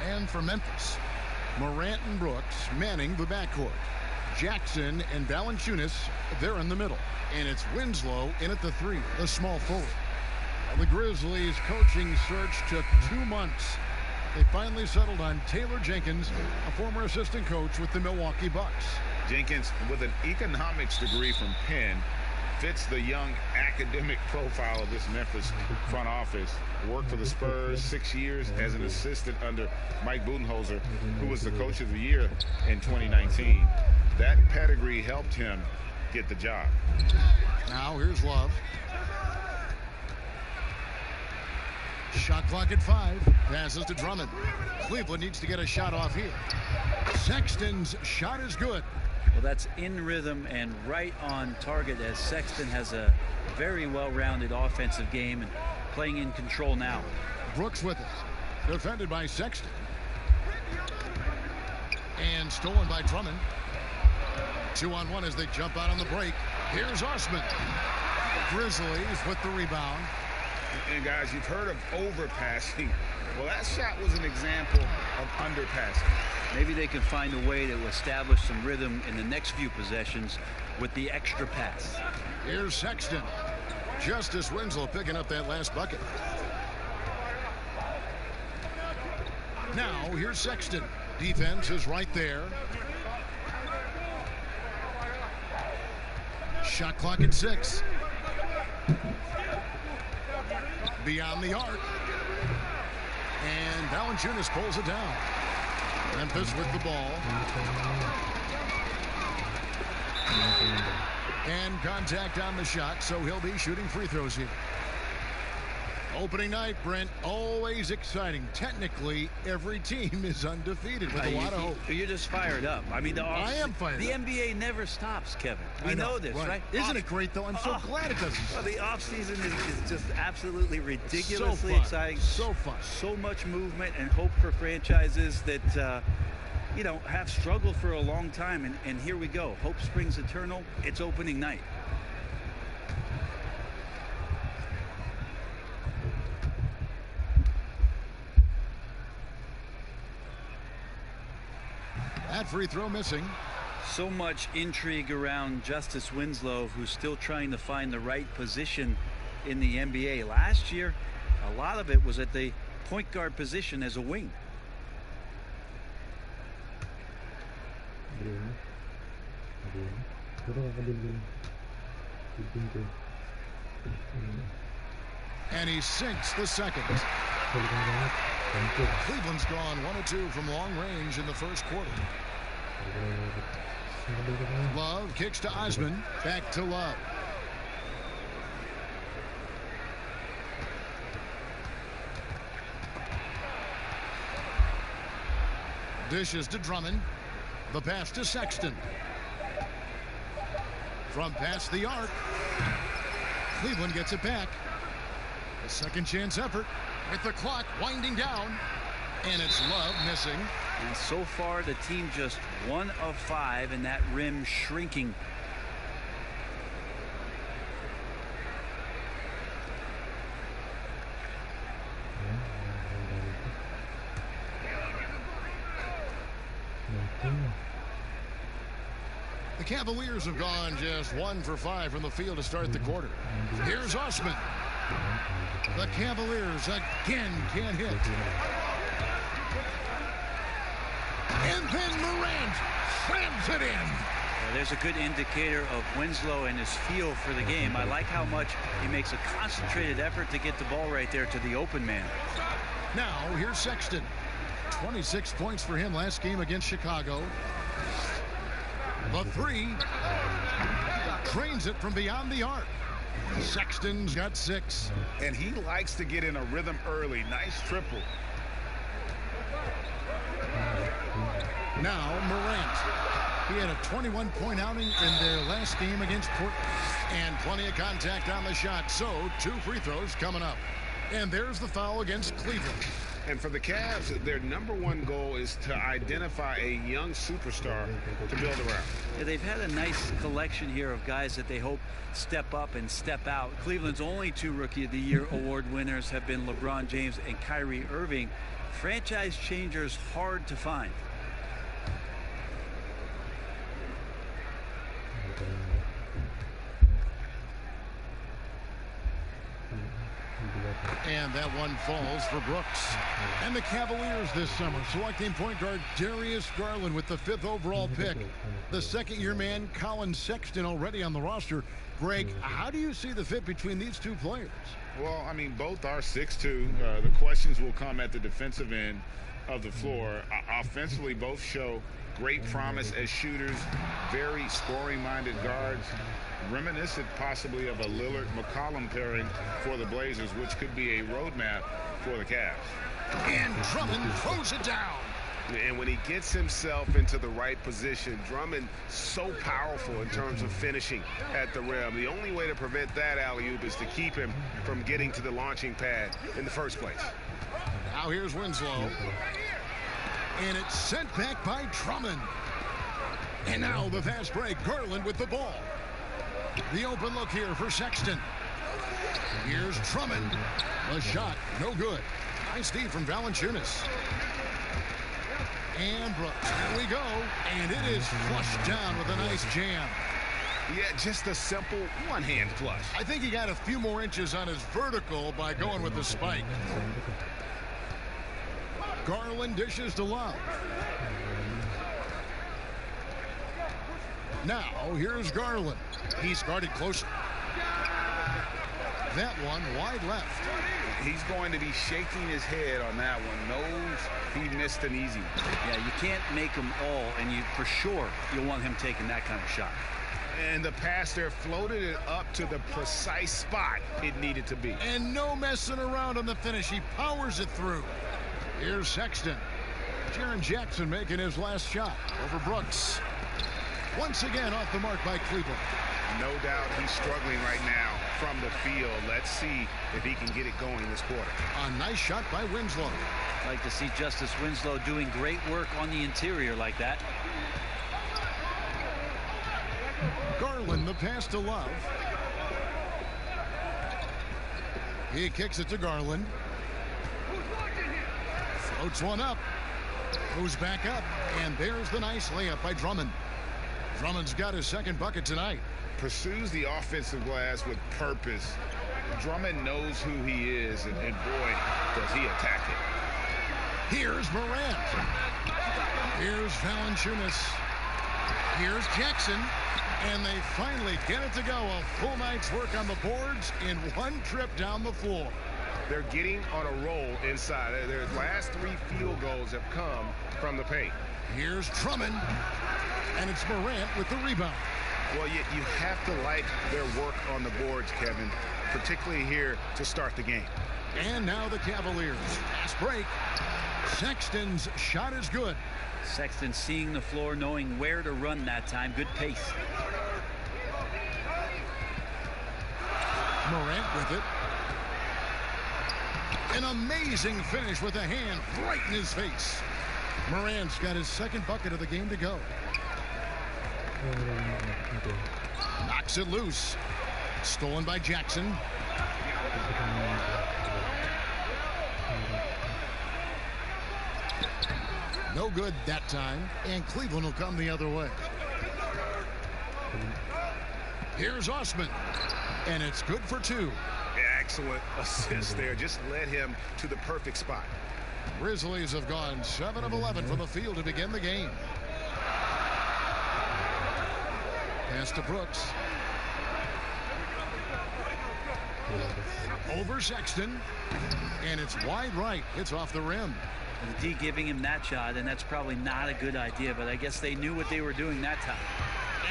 And for Memphis, Morant and Brooks manning the backcourt. Jackson and Valanciunas, they're in the middle. And it's Winslow in at the 3, the small forward. Well, the Grizzlies coaching search took 2 months. They finally settled on Taylor Jenkins, a former assistant coach with the Milwaukee Bucks. Jenkins, with an economics degree from Penn, fits the young academic profile of this Memphis front office. Worked for the Spurs 6 years as an assistant under Mike Budenholzer, who was the coach of the year in 2019. That pedigree helped him get the job. Now here's Love. Shot clock at 5. Passes to Drummond. Cleveland needs to get a shot off here. Sexton's shot is good. Well, that's in rhythm and right on target, as Sexton has a very well-rounded offensive game and playing in control now. Brooks with it. Defended by Sexton. And stolen by Drummond. 2-on-1 as they jump out on the break. Here's Osman. Grizzlies with the rebound. And guys, you've heard of overpassing. Well, that shot was an example of underpassing. Maybe they can find a way to establish some rhythm in the next few possessions with the extra pass. Here's Sexton. Justice Winslow picking up that last bucket. Now here's Sexton. Defense is right there. Shot clock at 6. Beyond the arc. And Valanciunas pulls it down. Memphis with the ball. And contact on the shot, so he'll be shooting free throws here. Opening night, Brent, always exciting. Technically, every team is undefeated with a lot of hope. You're just fired up. I mean, I am fired the up. NBA never stops, Kevin. We know this, right? Isn't it great, though? I'm so glad it doesn't stop. Well, the offseason is just absolutely ridiculously so exciting. So fun. So much movement and hope for franchises that, you know, have struggled for a long time. And here we go. Hope springs eternal. It's opening night. That free throw missing. So much intrigue around Justice Winslow, who's still trying to find the right position in the NBA. Last year, a lot of it was at the point guard position as a wing. And he sinks the second. Cleveland's gone 1 of 2 from long range in the first quarter. Love kicks to Osman. Back to Love. Dishes to Drummond. The pass to Sexton. From past the arc. Cleveland gets it back. A second chance effort with the clock winding down. And it's Love missing. And so far, the team just 1 of 5, and that rim shrinking. The Cavaliers have gone just 1 for 5 from the field to start the quarter. Here's Osman. The Cavaliers again can't hit. And then Morant slams it in. Well, there's a good indicator of Winslow and his feel for the game. I like how much he makes a concentrated effort to get the ball right there to the open man. Now here's Sexton. 26 points for him last game against Chicago. The 3. Trains it from beyond the arc. Sexton's got 6. And he likes to get in a rhythm early. Nice triple. Now Morant. He had a 21-point outing in their last game against Portland. And plenty of contact on the shot. So 2 free throws coming up. And there's the foul against Cleveland. And for the Cavs, their #1 goal is to identify a young superstar to build around. Yeah, they've had a nice collection here of guys that they hope step up and step out. Cleveland's only 2 Rookie of the Year award winners have been LeBron James and Kyrie Irving. Franchise changers hard to find. And that one falls for Brooks. And the Cavaliers this summer selecting point guard Darius Garland with the 5th overall pick. The second-year man Colin Sexton already on the roster. Greg, how do you see the fit between these two players? Well, I mean, both are 6'2". The questions will come at the defensive end of the floor. Offensively, both show great promise as shooters, very scoring-minded guards, reminiscent possibly of a Lillard-McCollum pairing for the Blazers, which could be a roadmap for the Cavs. And Drummond throws it down. And when he gets himself into the right position, Drummond so powerful in terms of finishing at the rim. The only way to prevent that alley-oop is to keep him from getting to the launching pad in the first place. Now here's Winslow. And it's sent back by Drummond. And now the fast break. Garland with the ball. The open look here for Sexton. Here's Drummond. The shot, no good. Nice D from Valanciunas. And Brooks, here we go. And it is flushed down with a nice jam. Yeah, just a simple one-hand flush. I think he got a few more inches on his vertical by going with the spike. Garland dishes to Love. Now, here's Garland. He's guarded closer. That one wide left. He's going to be shaking his head on that one. Knows he missed an easy one. Yeah, you can't make them all, and you for sure you'll want him taking that kind of shot. And the pass there floated it up to the precise spot it needed to be. And no messing around on the finish. He powers it through. Here's Sexton. Jaren Jackson making his last shot over Brooks. Once again off the mark by Cleveland. No doubt he's struggling right now from the field. Let's see if he can get it going this quarter. A nice shot by Winslow. I'd like to see Justice Winslow doing great work on the interior like that. Garland, the pass to Love. He kicks it to Garland. Floats one up. Goes back up. And there's the nice layup by Drummond. Drummond's got his second bucket tonight. Pursues the offensive glass with purpose. Drummond knows who he is, and boy, does he attack it. Here's Morant. Here's Valanciunas. Here's Jackson. And they finally get it to go. A full night's work on the boards in one trip down the floor. They're getting on a roll inside. Their last 3 field goals have come from the paint. Here's Drummond. And it's Morant with the rebound. Well, you have to like their work on the boards, Kevin, particularly here to start the game. And now the Cavaliers. Fast break. Sexton's shot is good. Sexton seeing the floor, knowing where to run that time. Good pace. Morant with it. An amazing finish with a hand right in his face. Morant's got his second bucket of the game to go. Knocks it loose. Stolen by Jackson. No good that time. And Cleveland will come the other way. Here's Osman. And it's good for 2. Excellent assist there. Just led him to the perfect spot. Grizzlies have gone 7 of 11 from the field to begin the game. Pass to Brooks. Over Sexton. And it's wide right. It's off the rim. The D giving him that shot, and that's probably not a good idea, but I guess they knew what they were doing that time.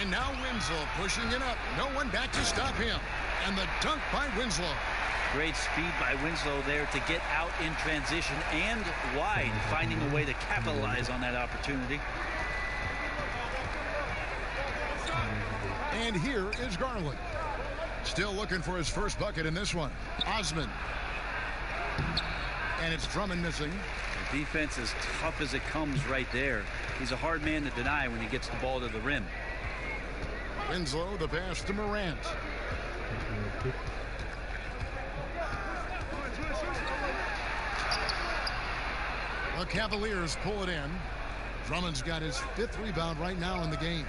And now Winslow pushing it up. No one back to stop him. And the dunk by Winslow. Great speed by Winslow there to get out in transition and wide, finding a way to capitalize on that opportunity. And here is Garland. Still looking for his first bucket in this one. Osman. And it's Drummond missing. The defense as tough as it comes right there. He's a hard man to deny when he gets the ball to the rim. Winslow, the pass to Morant. The Cavaliers pull it in. Drummond's got his 5th rebound right now in the game.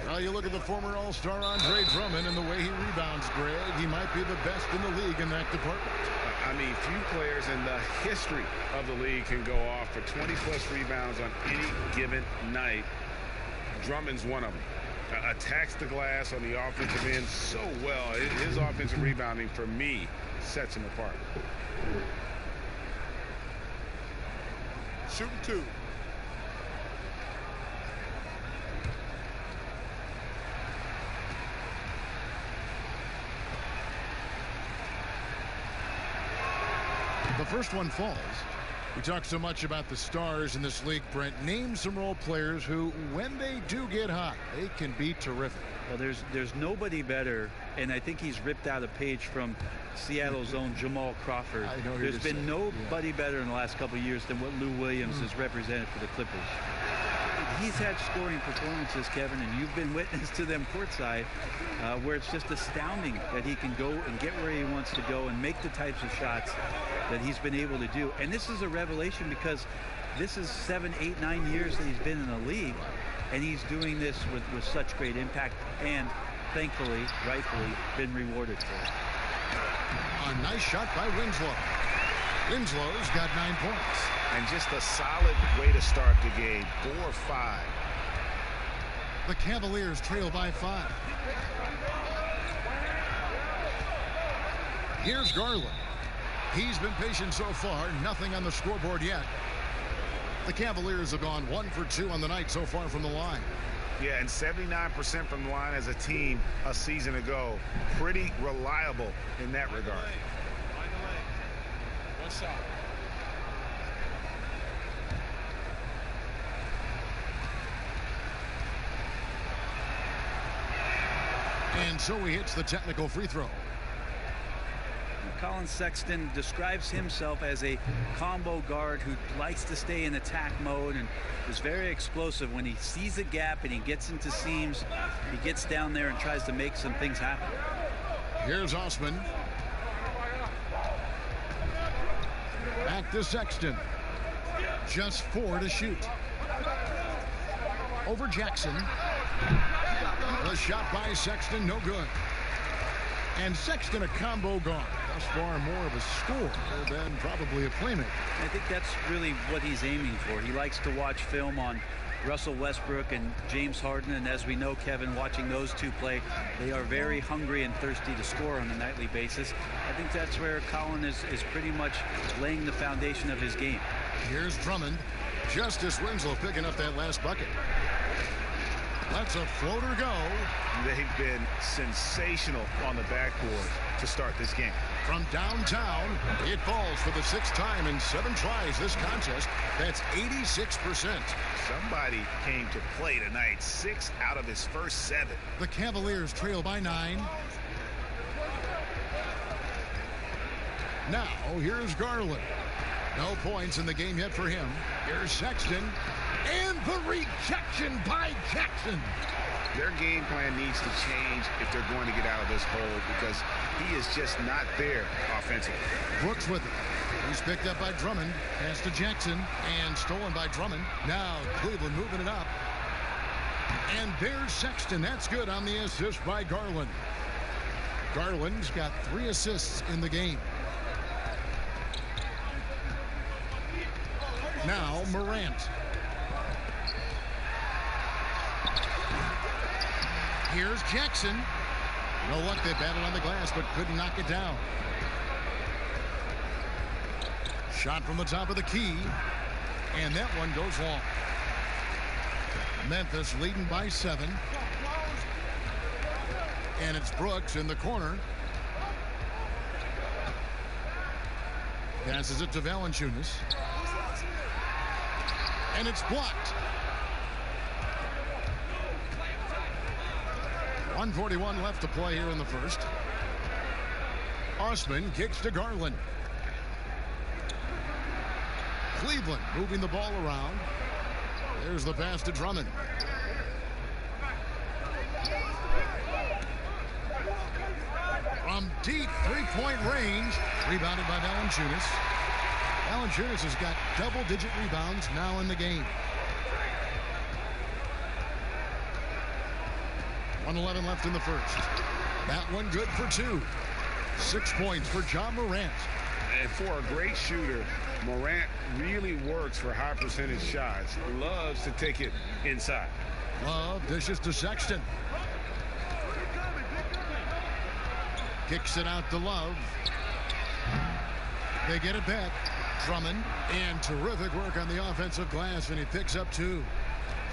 Well, you look at the former All-Star Andre Drummond and the way he rebounds, Greg. He might be the best in the league in that department. I mean, few players in the history of the league can go off for 20-plus rebounds on any given night. Drummond's one of them. Attacks the glass on the offensive end so well. His offensive rebounding, for me, sets him apart. Shooting 2. The first one falls. We talk so much about the stars in this league, Brent. Name some role players who, when they do get hot, they can be terrific. Well, there's nobody better, and I think he's ripped out a page from Seattle's own Jamal Crawford. There's been nobody better in the last couple of years than what Lou Williams has represented for the Clippers. He's had scoring performances, Kevin, and you've been witness to them courtside, where it's just astounding that he can go and get where he wants to go and make the types of shots that he's been able to do. And this is a revelation because this is 7, 8, 9 years that he's been in the league, and he's doing this with such great impact and, thankfully, rightfully, been rewarded for it. A nice shot by Winslow. Winslow's got 9 points. And just a solid way to start the game. 4-5. The Cavaliers trail by 5. Here's Garland. He's been patient so far. Nothing on the scoreboard yet. The Cavaliers have gone 1 for 2 on the night so far from the line. Yeah, and 79% from the line as a team a season ago. Pretty reliable in that regard. What's up? And so he hits the technical free throw. Colin Sexton describes himself as a combo guard who likes to stay in attack mode and is very explosive. When he sees a gap and he gets into seams, he gets down there and tries to make some things happen. Here's Osman. Back to Sexton. Just 4 to shoot. Over Jackson. The shot by Sexton, no good. And Sexton, a combo guard. Thus far, more of a scorer than probably a playmaker. I think that's really what he's aiming for. He likes to watch film on Russell Westbrook and James Harden, and as we know, Kevin, watching those two play, they are very hungry and thirsty to score on a nightly basis. I think that's where Colin is pretty much laying the foundation of his game. Here's Drummond. Justice Winslow picking up that last bucket. That's a floater go. They've been sensational on the backboard to start this game. From downtown, it falls for the 6th time in 7 tries this contest. That's 86%. Somebody came to play tonight. 6 out of his first 7. The Cavaliers trail by 9. Now, here's Garland. No points in the game yet for him. Here's Sexton. And the rejection by Jackson. Their game plan needs to change if they're going to get out of this hole because he is just not there offensively. Brooks with it. He's picked up by Drummond. Pass to Jackson. And stolen by Drummond. Now Cleveland moving it up. And there's Sexton. That's good on the assist by Garland. Garland's got 3 assists in the game. Now Morant. Here's Jackson. No luck. They battled on the glass, but couldn't knock it down. Shot from the top of the key. And that one goes long. Memphis leading by 7. And it's Brooks in the corner. Passes it to Valanciunas. And it's blocked. 1:41 left to play here in the first. Osman kicks to Garland. Cleveland moving the ball around. There's the pass to Drummond. From deep 3-point range. Rebounded by Valanciunas. Valanciunas has got double-digit rebounds now in the game. 1:11 left in the first. That one good for 2. 6 points for John Morant. And for a great shooter, Morant really works for high percentage shots. Loves to take it inside. Love dishes to Sexton. Kicks it out to Love. They get it back. Drummond, and terrific work on the offensive glass, and he picks up 2.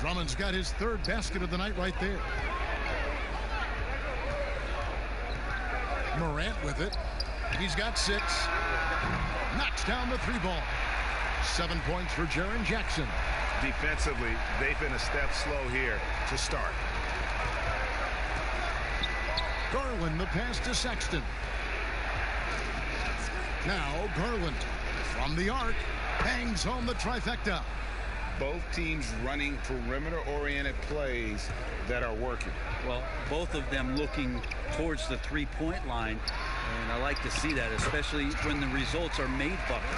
Drummond's got his 3rd basket of the night right there. Morant with it. He's got 6. Knocks down the 3 ball. 7 points for Jaren Jackson. Defensively, they've been a step slow here to start. Garland, the pass to Sexton. Now Garland from the arc bangs home the trifecta. Both teams running perimeter-oriented plays that are working. Well, both of them looking towards the three-point line, and I like to see that, especially when the results are made buckets.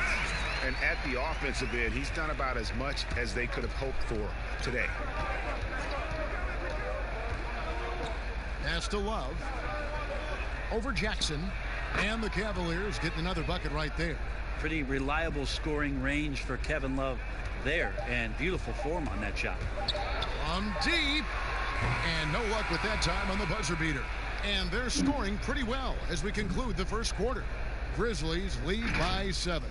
And at the offensive end, he's done about as much as they could have hoped for today. Pass to Love. Over Jackson. And the Cavaliers getting another bucket right there. Pretty reliable scoring range for Kevin Love there, and beautiful form on that shot. From deep. And no luck with that time on the buzzer beater. And they're scoring pretty well as we conclude the first quarter. Grizzlies lead by 7.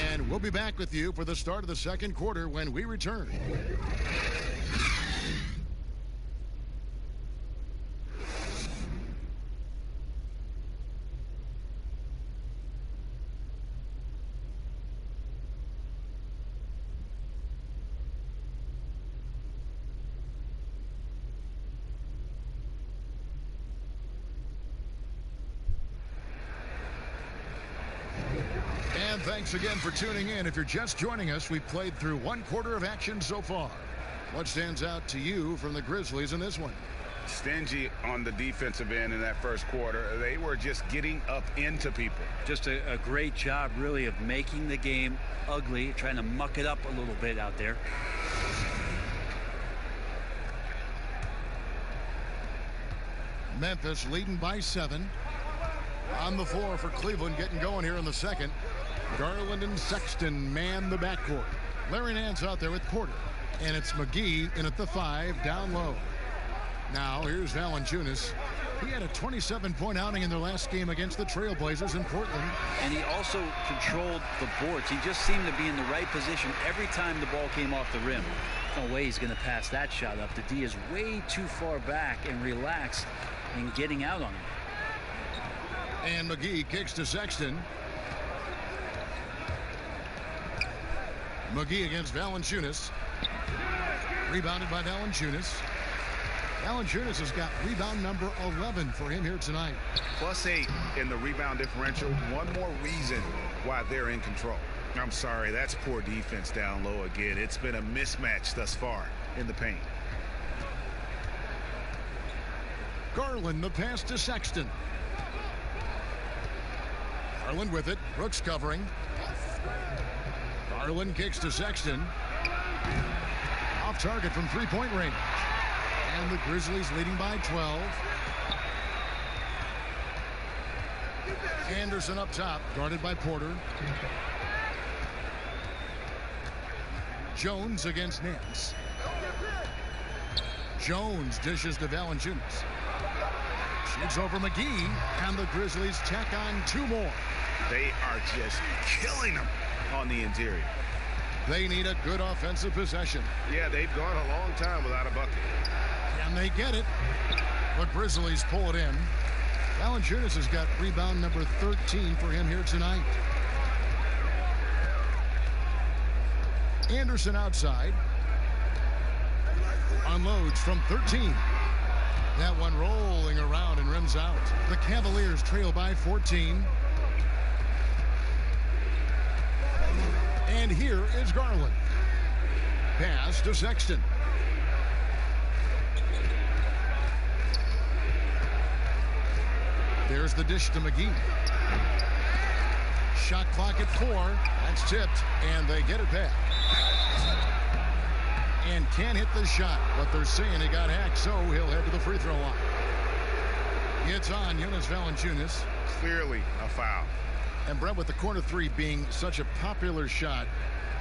And we'll be back with you for the start of the second quarter when we return. Thanks again for tuning in. If you're just joining us, we've played through 1 quarter of action so far. What stands out to you from the Grizzlies in this one? Stingy on the defensive end in that first quarter. They were just getting up into people. Just a great job, really, of making the game ugly, trying to muck it up a little bit out there. Memphis leading by 7. On the floor for Cleveland, getting going here in the second. Garland and Sexton man the backcourt. Larry Nance out there with Porter. And it's McGee in at the 5, down low. Now here's Valanciunas. He had a 27-point outing in their last game against the Trailblazers in Portland. And he also controlled the boards. He just seemed to be in the right position every time the ball came off the rim. No way he's going to pass that shot up. The D is way too far back and relaxed in getting out on him. And McGee kicks to Sexton. McGee against Valanciunas. Rebounded by Valanciunas. Valanciunas has got rebound number 11 for him here tonight. +8 in the rebound differential. One more reason why they're in control. I'm sorry, that's poor defense down low again. It's been a mismatch thus far in the paint. Garland, the pass to Sexton. Garland with it. Brooks covering. Garland kicks to Sexton. Off target from three-point range. And the Grizzlies leading by 12. Anderson up top, guarded by Porter. Jones against Nance. Jones dishes to Valanciunas. Shoots over McGee, and the Grizzlies tack on 2 more. They are just killing them on the interior. They need a good offensive possession. Yeah, they've gone a long time without a bucket. And they get it. The Grizzlies pull it in. Valanciunas has got rebound number 13 for him here tonight. Anderson outside. Unloads from 13. That one rolling around and rims out. The Cavaliers trail by 14. And here is Garland. Pass to Sexton. There's the dish to McGee. Shot clock at 4. That's tipped, and they get it back. And can't hit the shot, but they're saying he got hacked, so he'll head to the free throw line. It's on Jonas Valanciunas. Clearly a foul. And Brett, with the corner three being such a popular shot,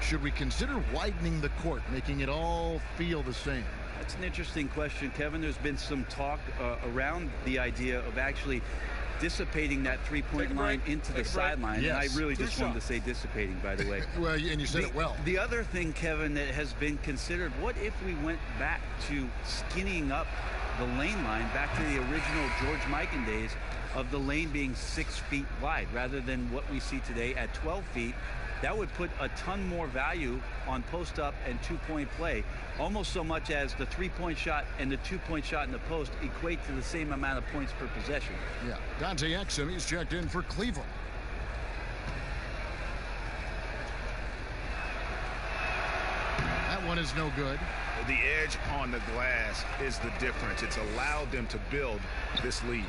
should we consider widening the court, making it all feel the same? That's an interesting question, Kevin. There's been some talk around the idea of actually dissipating that three-point line into the sideline. Yes. And I really just wanted to say dissipating, by the way. Well, and you said it well. The other thing, Kevin, that has been considered, what if we went back to skinnying up the lane line, back to the original George Mikan days of the lane being 6 feet wide rather than what we see today at 12 feet. That would put a ton more value on post-up and two-point play, almost so much as the three-point shot and the two-point shot in the post equate to the same amount of points per possession. Yeah, Dante Exum, he's checked in for Cleveland. That one is no good. The edge on the glass is the difference. It's allowed them to build this lead.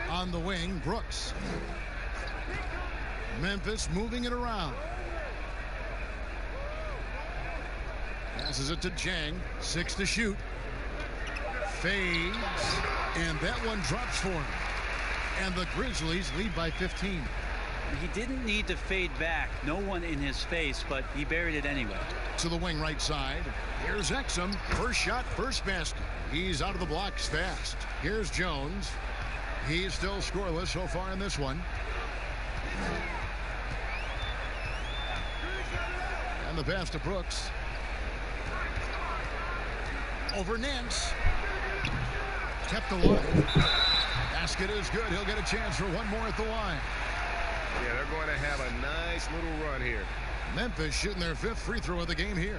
On the wing, Brooks. Memphis moving it around. Passes it to Jang. 6 to shoot. Fades. And that one drops for him. And the Grizzlies lead by 15. He didn't need to fade back. No one in his face, but he buried it anyway. To the wing right side. Here's Exum. First shot, first basket. He's out of the blocks fast. Here's Jones. He's still scoreless so far in this one. And the pass to Brooks. Over Nance. Kept alive. Basket is good. He'll get a chance for one more at the line. Yeah, they're going to have a nice little run here. Memphis shooting their 5th free throw of the game here.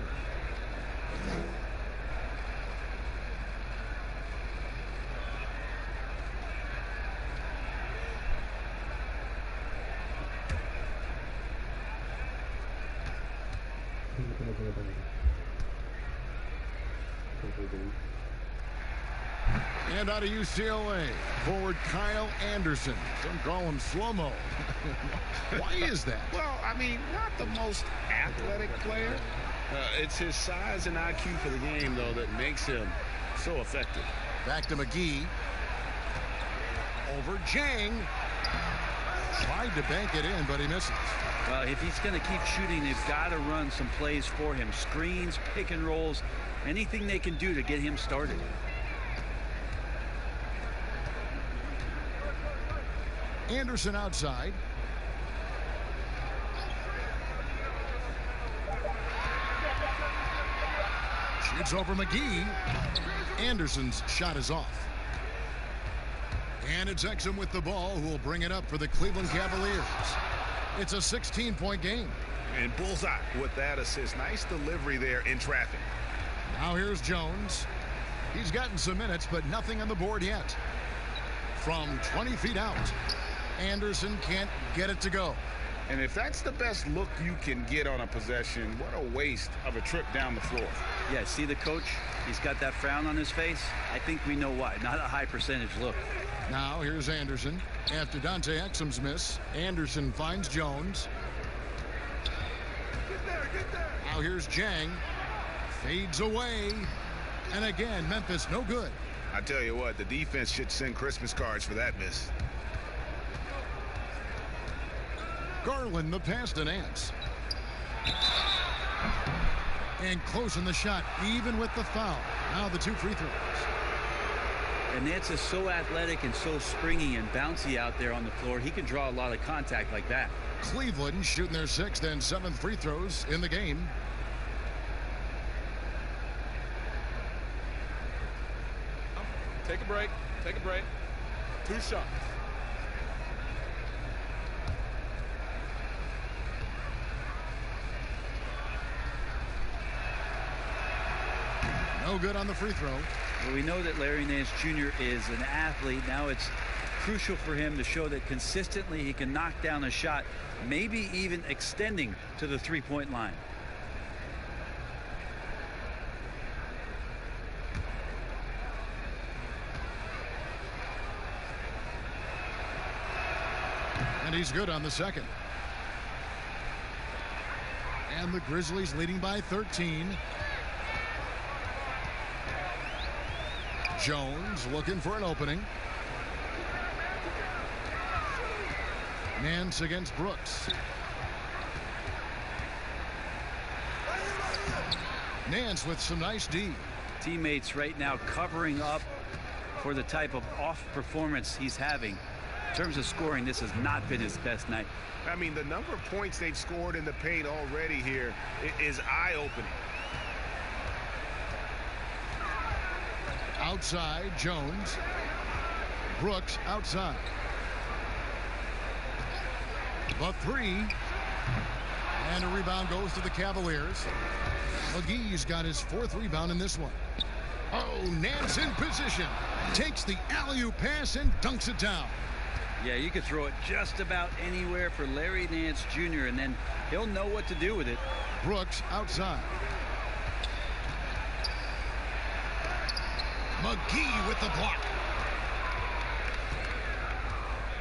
And out of UCLA, forward Kyle Anderson. Some call him slow-mo. Why is that? Well, I mean, not the most athletic player. It's his size and IQ for the game, though, that makes him so effective. Back to McGee. Over Jang. Tried to bank it in, but he misses. Well, if he's going to keep shooting, they've got to run some plays for him. Screens, pick and rolls, anything they can do to get him started. Anderson outside. Shoots over McGee. Anderson's shot is off. And it's Exum with the ball, who will bring it up for the Cleveland Cavaliers. It's a 16-point game. And bullseye with that assist. Nice delivery there in traffic. Now here's Jones. He's gotten some minutes, but nothing on the board yet. From 20 feet out, Anderson can't get it to go. And if that's the best look you can get on a possession, what a waste of a trip down the floor. Yeah, see the coach? He's got that frown on his face. I think we know why. Not a high percentage look. Now here's Anderson. After Dante Exum's miss, Anderson finds Jones. Now here's Jang. Fades away. And again, Memphis no good. I tell you what, the defense should send Christmas cards for that miss. Garland the pass to Nance. And closing the shot, even with the foul. Now the 2 free throws. And Nance is so athletic and so springy and bouncy out there on the floor. He can draw a lot of contact like that. Cleveland shooting their 6th and 7th free throws in the game. Take a break. Take a break. 2 shots. No good on the free throw. Well, we know that Larry Nance Jr. is an athlete. Now it's crucial for him to show that consistently he can knock down a shot, maybe even extending to the three-point line. And he's good on the second. And the Grizzlies leading by 13. Jones looking for an opening. Nance against Brooks. Nance with some nice D. Teammates right now covering up for the type of off performance he's having. In terms of scoring, this has not been his best night. I mean, the number of points they've scored in the paint already here is eye-opening. Outside, Jones. Brooks outside. The three. And a rebound goes to the Cavaliers. McGee's got his 4th rebound in this one. Oh, Nance in position. Takes the alley-oop pass and dunks it down. Yeah, you could throw it just about anywhere for Larry Nance Jr., and then he'll know what to do with it. Brooks outside. McGee with the block.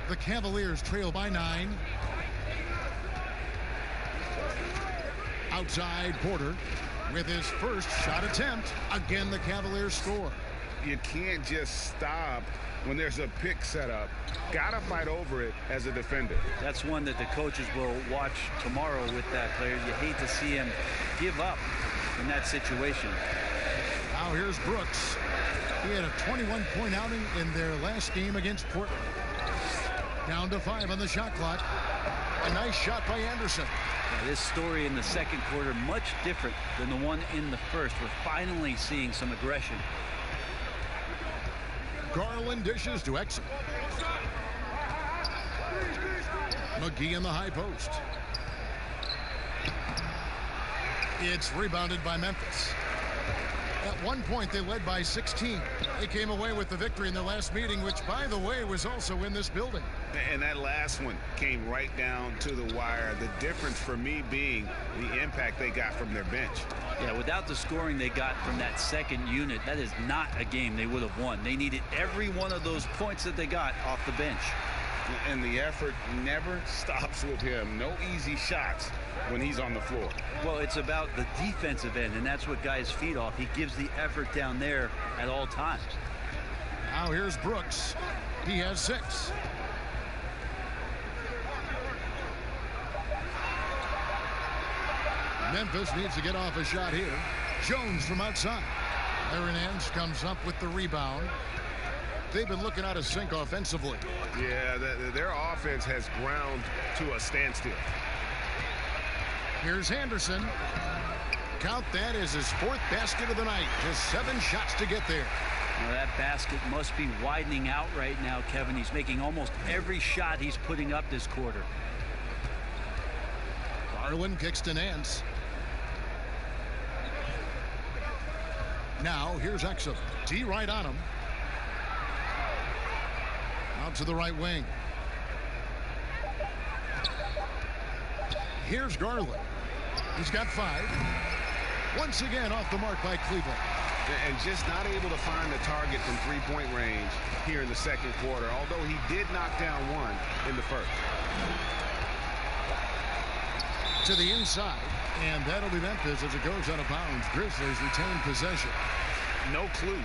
The Cavaliers trail by 9. Outside, Porter with his first shot attempt. Again, the Cavaliers score. You can't just stop when there's a pick set up. Gotta fight over it as a defender. That's one that the coaches will watch tomorrow with that player. You hate to see him give up in that situation. Now here's Brooks. He had a 21-point outing in their last game against Portland. Down to 5 on the shot clock. A nice shot by Anderson. Yeah, this story in the second quarter much different than the one in the first. We're finally seeing some aggression. Garland dishes to Exum. McGee in the high post. It's rebounded by Memphis. At one point, they led by 16. They came away with the victory in their last meeting, which, by the way, was also in this building. And that last one came right down to the wire. The difference for me being the impact they got from their bench. Yeah, without the scoring they got from that second unit, that is not a game they would have won. They needed every one of those points that they got off the bench. And the effort never stops with him. No easy shots when he's on the floor. Well, it's about the defensive end, and that's what guys feed off. He gives the effort down there at all times. Now here's Brooks. He has 6. Memphis needs to get off a shot here. Jones from outside. Larry Nance comes up with the rebound. They've been looking out of sync offensively. Yeah, their offense has ground to a standstill. Here's Anderson. Count that as his 4th basket of the night. Just 7 shots to get there. Now that basket must be widening out right now, Kevin. He's making almost every shot he's putting up this quarter. Garland kicks to Nance. Now here's Exum. D right on him. Out to the right wing. Here's Garland. He's got 5. Once again off the mark by Cleveland. And just not able to find the target from 3-point range here in the second quarter, although he did knock down 1 in the first. To the inside, and that'll be Memphis as it goes out of bounds. Grizzlies retain possession. No clue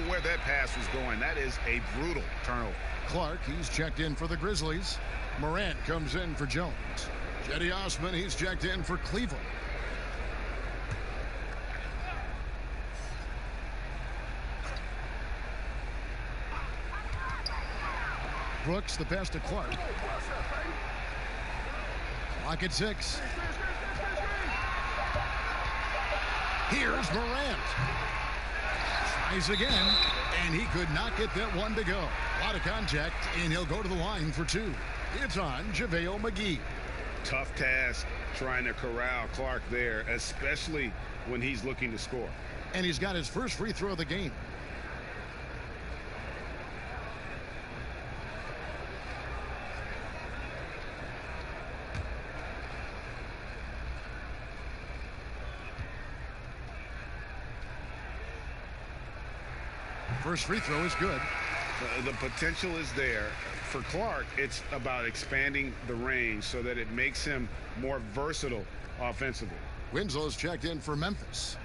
where that pass was going. That is a brutal turnover. Clark, he's checked in for the Grizzlies. Morant comes in for Jones. Cedi Osman, he's checked in for Cleveland. Brooks, the pass to Clark. Clock at 6. Here's Morant. Tries again, and he could not get that one to go. A lot of contact, and he'll go to the line for 2. It's on JaVale McGee. Tough task trying to corral Clark there, especially when he's looking to score. And he's got his first free throw of the game. First free throw is good. The potential is there for Clark, it's about expanding the range so that it makes him more versatile offensively. Winslow's checked in for Memphis.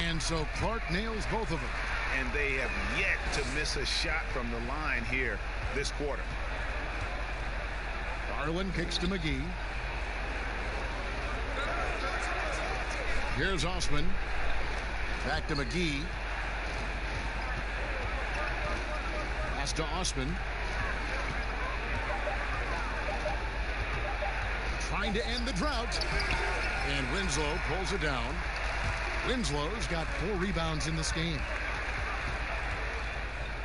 And so Clark nails both of them. And they have yet to miss a shot from the line here this quarter. Garland kicks to McGee. Here's Osman. Back to McGee. Pass to Osman. Trying to end the drought. And Winslow pulls it down. Winslow's got 4 rebounds in this game.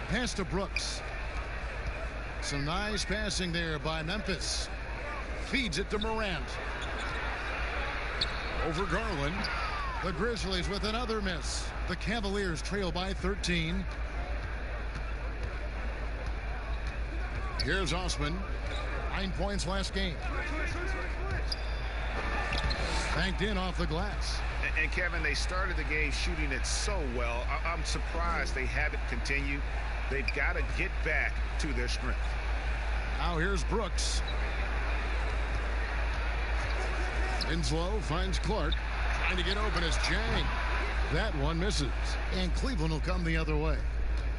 Pass to Brooks. Some nice passing there by Memphis. Feeds it to Morant. Over Garland. The Grizzlies with another miss. The Cavaliers trail by 13. Here's Osman. 9 points last game. Banked in off the glass. And Kevin, they started the game shooting it so well. I'm surprised they haven't continued. They've got to get back to their strength. Now here's Brooks. Winslow finds Clark. Trying to get open as Jang. That one misses. And Cleveland will come the other way.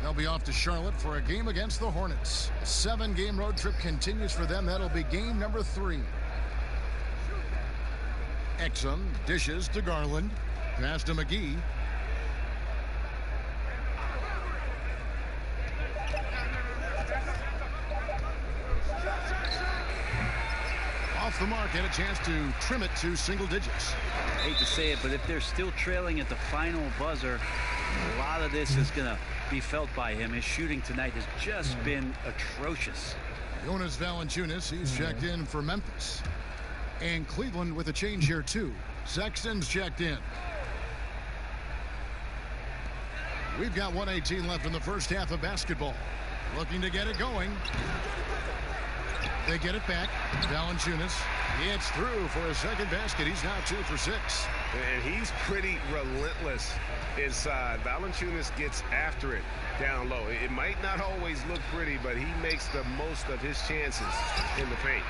They'll be off to Charlotte for a game against the Hornets. 7-game road trip continues for them. That'll be game number 3. Exum dishes to Garland. Pass to McGee. Off the mark and a chance to trim it to single digits. I hate to say it, but if they're still trailing at the final buzzer, a lot of this is going to be felt by him. His shooting tonight has just been atrocious. Jonas Valanciunas, he's checked in for Memphis. And Cleveland with a change here, too. Sexton's checked in. We've got 1:18 left in the first half of basketball. Looking to get it going. They get it back. Valanciunas. It's through for a second basket. He's now 2 for 6. And he's pretty relentless inside. Valanciunas gets after it down low. It might not always look pretty, but he makes the most of his chances in the paint.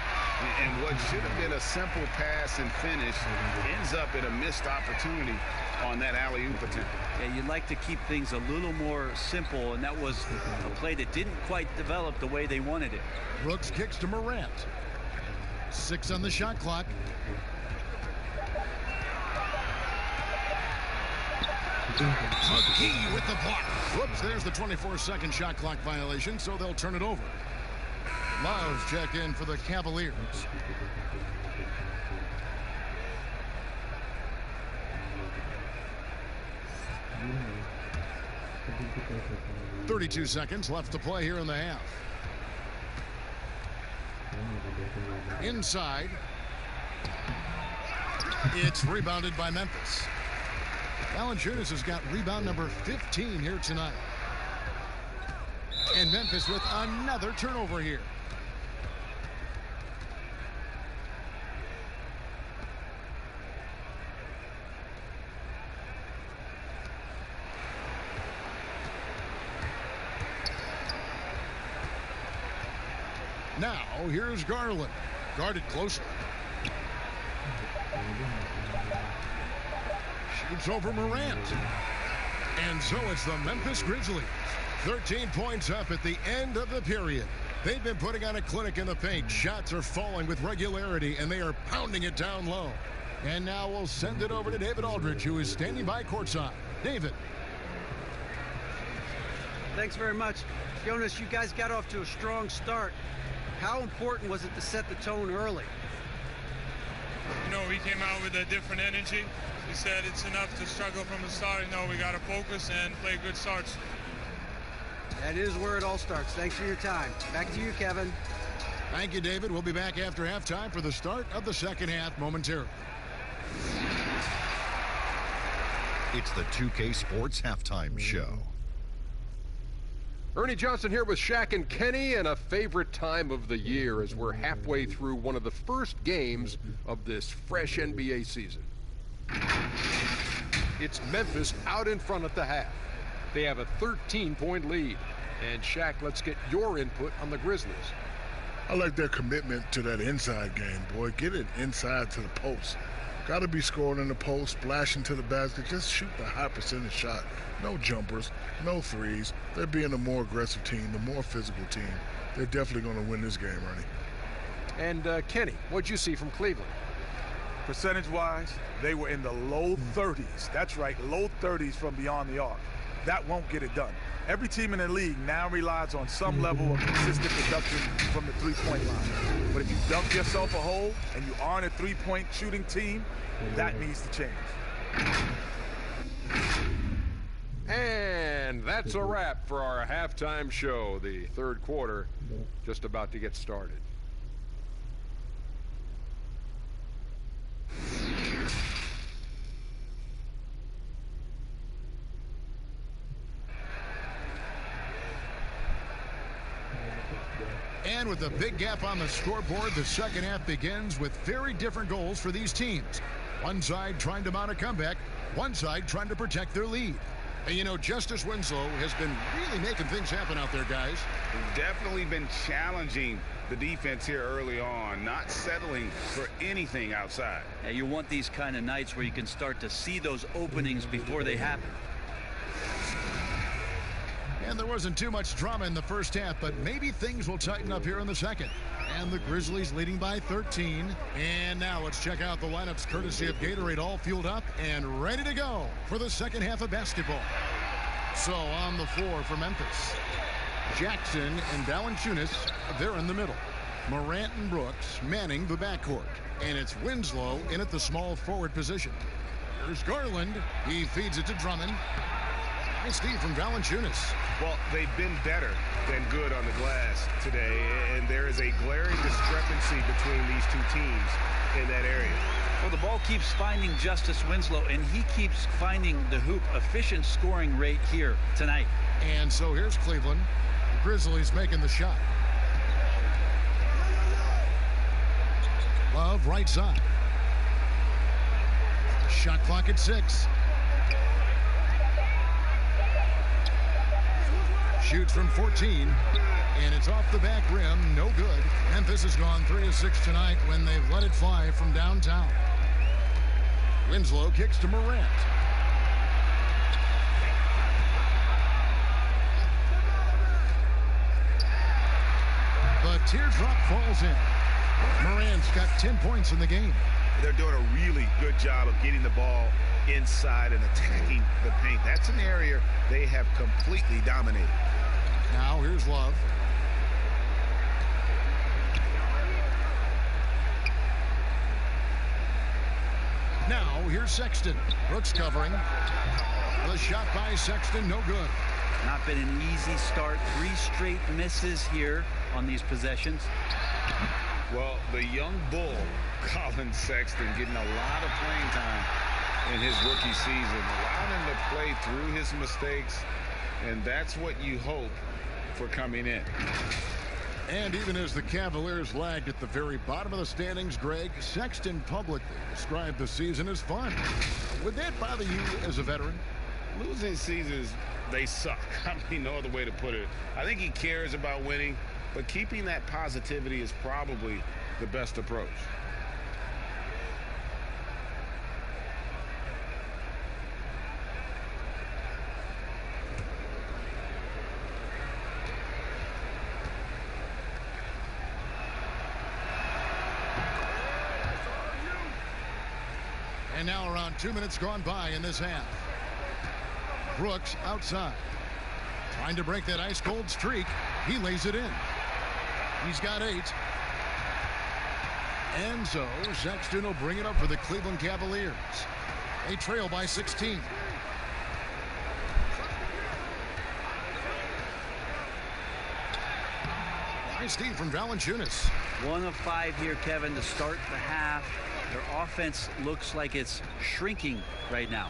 And what should have been a simple pass and finish ends up in a missed opportunity on that alley-oop attempt. Yeah, you'd like to keep things a little more simple, and that was a play that didn't quite develop the way they wanted it. Brooks kicks to Morant. 6 on the shot clock. McGee with the block. Whoops, there's the 24-second shot clock violation, so they'll turn it over. Love's checked in for the Cavaliers. .32 seconds left to play here in the half. Inside. It's rebounded by Memphis. Valanciunas has got rebound number 15 here tonight. And Memphis with another turnover here. Now, here's Garland. Guarded closely. Shoots over Morant. And so it's the Memphis Grizzlies. 13 points up at the end of the period. They've been putting on a clinic in the paint. Shots are falling with regularity, and they are pounding it down low. And now we'll send it over to David Aldridge, who is standing by courtside. David. Thanks very much. Jonas, you guys got off to a strong start. How important was it to set the tone early? You know, we came out with a different energy. We said it's enough to struggle from the start. You know, we got to focus and play good starts. That is where it all starts. Thanks for your time. Back to you, Kevin. Thank you, David. We'll be back after halftime for the start of the second half momentarily. It's the 2K Sports Halftime Show. Ernie Johnson here with Shaq and Kenny, and a favorite time of the year as we're halfway through one of the first games of this fresh NBA season. It's Memphis out in front at the half. They have a 13-point lead. And Shaq, let's get your input on the Grizzlies. I like their commitment to that inside game, boy. Get it inside to the post. Got to be scoring in the post, splashing to the basket. Just shoot the high percentage shot. No jumpers, no threes. They're being a more aggressive team, the more physical team. They're definitely going to win this game, Ernie. And Kenny, what'd you see from Cleveland? Percentage-wise, they were in the low 30s. That's right, low 30s from beyond the arc. That won't get it done. Every team in the league now relies on some level of consistent production from the three-point line. But if you dunk yourself a hole and you aren't a three-point shooting team, that needs to change. And that's a wrap for our halftime show. The third quarter just about to get started. And with a big gap on the scoreboard, the second half begins with very different goals for these teams. One side trying to mount a comeback, one side trying to protect their lead. And you know, Justice Winslow has been really making things happen out there, guys. Definitely been challenging the defense here early on, not settling for anything outside. Yeah, you want these kind of nights where you can start to see those openings before they happen. And there wasn't too much drama in the first half, but maybe things will tighten up here in the second. And the Grizzlies leading by 13. And now let's check out the lineups courtesy of Gatorade, all fueled up and ready to go for the second half of basketball. So on the floor for Memphis, Jackson and Valanciunas, they're in the middle. Morant and Brooks manning the backcourt. And it's Winslow in at the small forward position. Here's Garland. He feeds it to Drummond. Nice Steve from Valanciunas. Well, they've been better than good on the glass today, and there is a glaring discrepancy between these two teams in that area. Well, the ball keeps finding Justice Winslow, and he keeps finding the hoop. Efficient scoring rate here tonight. And so here's Cleveland. The Grizzlies making the shot. Love right side. Shot clock at 6. Shoots from 14, and it's off the back rim, no good. Memphis has gone 3 of 6 tonight when they've let it fly from downtown. Winslow kicks to Morant. The teardrop falls in. Morant's got 10 points in the game. They're doing a really good job of getting the ball inside and attacking the paint. That's an area they have completely dominated. Now here's Love. Now here's Sexton. Brooks covering. The shot by Sexton, no good. Not been an easy start. 3 straight misses here on these possessions. Well, the young bull, Colin Sexton, getting a lot of playing time in his rookie season, allowing him to play through his mistakes, and that's what you hope for coming in. And even as the Cavaliers lagged at the very bottom of the standings, Greg, Sexton publicly described the season as fun. Would that bother you as a veteran? Losing seasons, they suck. I mean, no other way to put it. I think he cares about winning, but keeping that positivity is probably the best approach. And now around 2 minutes gone by in this half. Brooks outside. Trying to break that ice-cold streak. He lays it in. He's got 8. And so Sexton will bring it up for the Cleveland Cavaliers. They trail by 16. Nice Steve from Valanciunas. 1 of 5 here, Kevin, to start the half. Their offense looks like it's shrinking right now.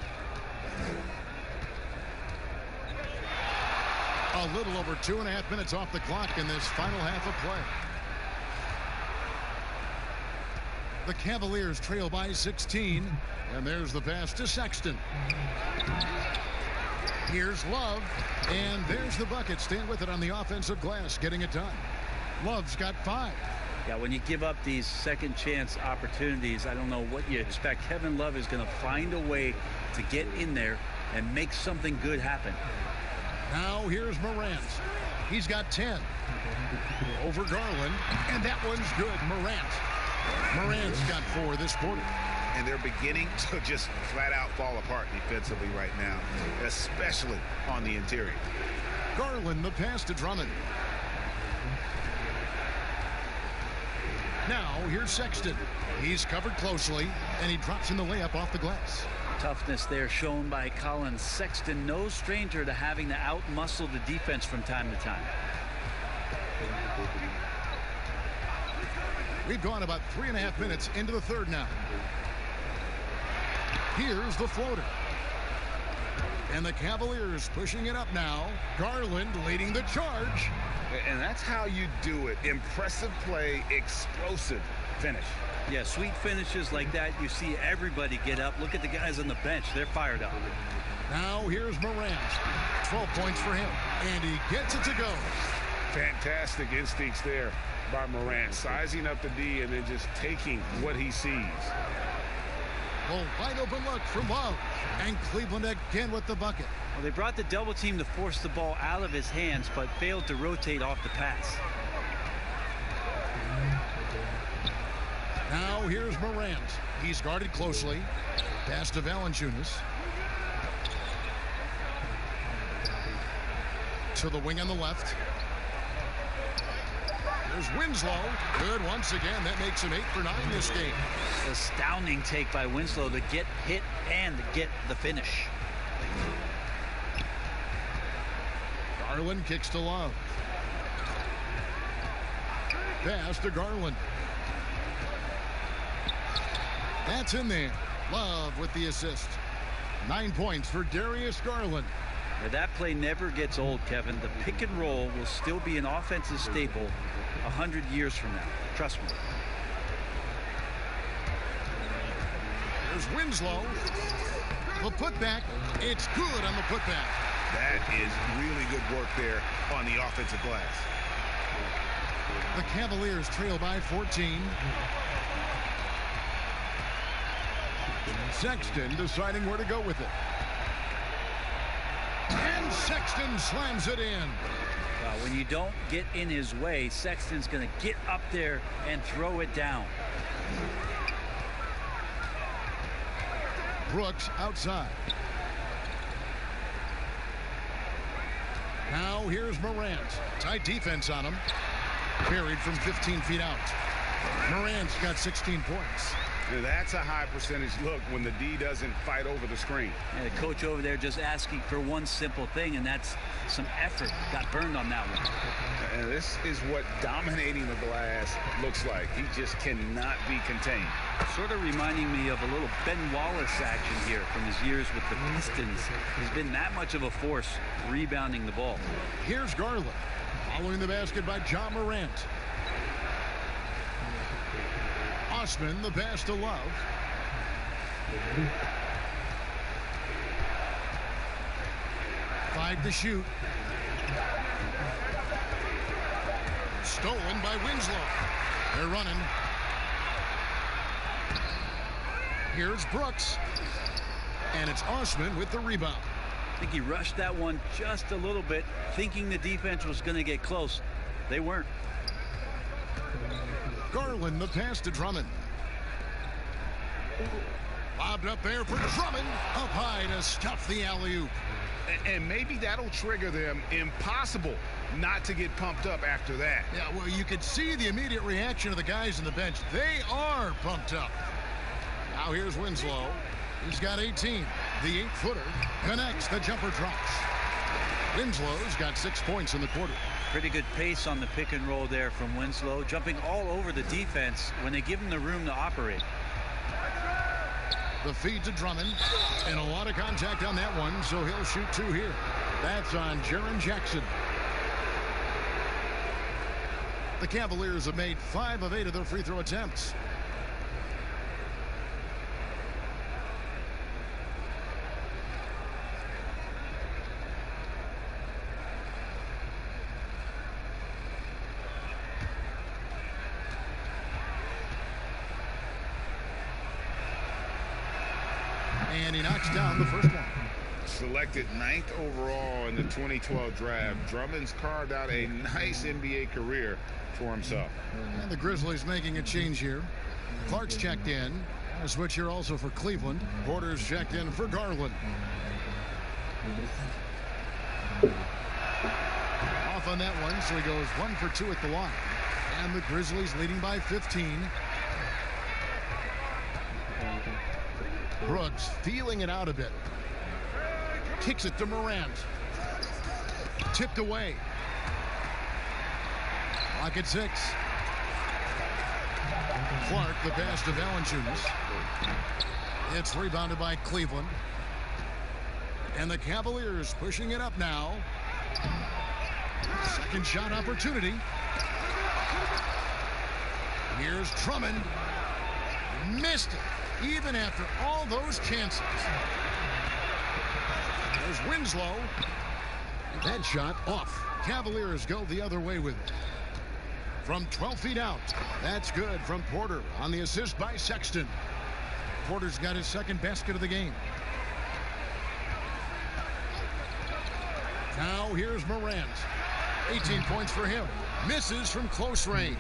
A little over 2.5 minutes off the clock in this final half of play. The Cavaliers trail by 16, and there's the pass to Sexton. Here's Love, and there's the bucket. Stand with it on the offensive glass, getting it done. Love's got 5. Yeah, when you give up these second chance opportunities, I don't know what you expect. Kevin Love is going to find a way to get in there and make something good happen. Now here's Morant. He's got 10. Over Garland, and that one's good. Morant's got 4 this quarter. And they're beginning to just flat out fall apart defensively right now, especially on the interior. Garland, the pass to Drummond. Now here's Sexton. He's covered closely, and he drops in the layup off the glass. Toughness there shown by Colin Sexton. No stranger to having to out-muscle the defense from time to time. We've gone about 3.5 minutes into the third now. Here's the floater. And the Cavaliers pushing it up now. Garland leading the charge. And that's how you do it. Impressive play, explosive finish. Yeah, sweet finishes like that, you see everybody get up. Look at the guys on the bench. They're fired up. Now here's Morant. 12 points for him. And he gets it to go. Fantastic instincts there by Morant. Sizing up the D and then just taking what he sees. A wide open look from Love. And Cleveland again with the bucket. Well, they brought the double team to force the ball out of his hands, but failed to rotate off the pass. Now here's Morant. He's guarded closely. Pass to Valanciunas. To the wing on the left. There's Winslow. Good once again. That makes him 8 for 9 this game. Astounding take by Winslow to get hit and get the finish. Garland kicks to Love. Pass to Garland. That's in there. Love with the assist. 9 points for Darius Garland. Now that play never gets old, Kevin. The pick and roll will still be an offensive staple 100 years from now. Trust me. There's Winslow. The putback. It's good on the putback. That is really good work there on the offensive glass. The Cavaliers trail by 14. Sexton deciding where to go with it. And Sexton slams it in. When you don't get in his way, Sexton's going to get up there and throw it down. Brooks outside. Now here's Morant. Tight defense on him. Carried from 15 feet out. Morant's got 16 points. That's a high percentage look when the D doesn't fight over the screen. And the coach over there just asking for one simple thing, and that's some effort. Got burned on that one. And this is what dominating the glass looks like. He just cannot be contained. Sort of reminding me of a little Ben Wallace action here from his years with the Pistons. He's been that much of a force rebounding the ball. Here's Garland. Following the basket by John Morant. Osman, the pass to Love. Five to shoot. Stolen by Winslow. They're running. Here's Brooks. And it's Osman with the rebound. I think he rushed that one just a little bit, thinking the defense was going to get close. They weren't. Garland, the pass to Drummond. Lobbed up there for Drummond. Up high to stuff the alley-oop. And maybe that'll trigger them. Impossible not to get pumped up after that. Yeah, well, you could see the immediate reaction of the guys on the bench. They are pumped up. Now here's Winslow. He's got 18. The 8-footer connects. The jumper drops. Winslow's got 6 points in the quarter. Pretty good pace on the pick and roll there from Winslow, jumping all over the defense when they give him the room to operate. The feed to Drummond, and a lot of contact on that one, so he'll shoot 2 here. That's on Jaren Jackson. The Cavaliers have made 5 of 8 of their free throw attempts. And he knocks down the first one. Selected 9th overall in the 2012 draft, Drummond's carved out a nice NBA career for himself. And the Grizzlies making a change here. Clark's checked in. A switch here also for Cleveland. Porter's checked in for Garland. Off on that one, so he goes 1 for 2 at the line. And the Grizzlies leading by 15. Brooks feeling it out a bit. Kicks it to Morant. Tipped away. Clock at 6. Clark, the pass to Valanciunas. It's rebounded by Cleveland. And the Cavaliers pushing it up now. Second shot opportunity. Here's Drummond. Missed it, even after all those chances. There's Winslow. That shot off. Cavaliers go the other way with it. From 12 feet out. That's good from Porter on the assist by Sexton. Porter's got his second basket of the game. Now here's Morant. 18 points for him. Misses from close range.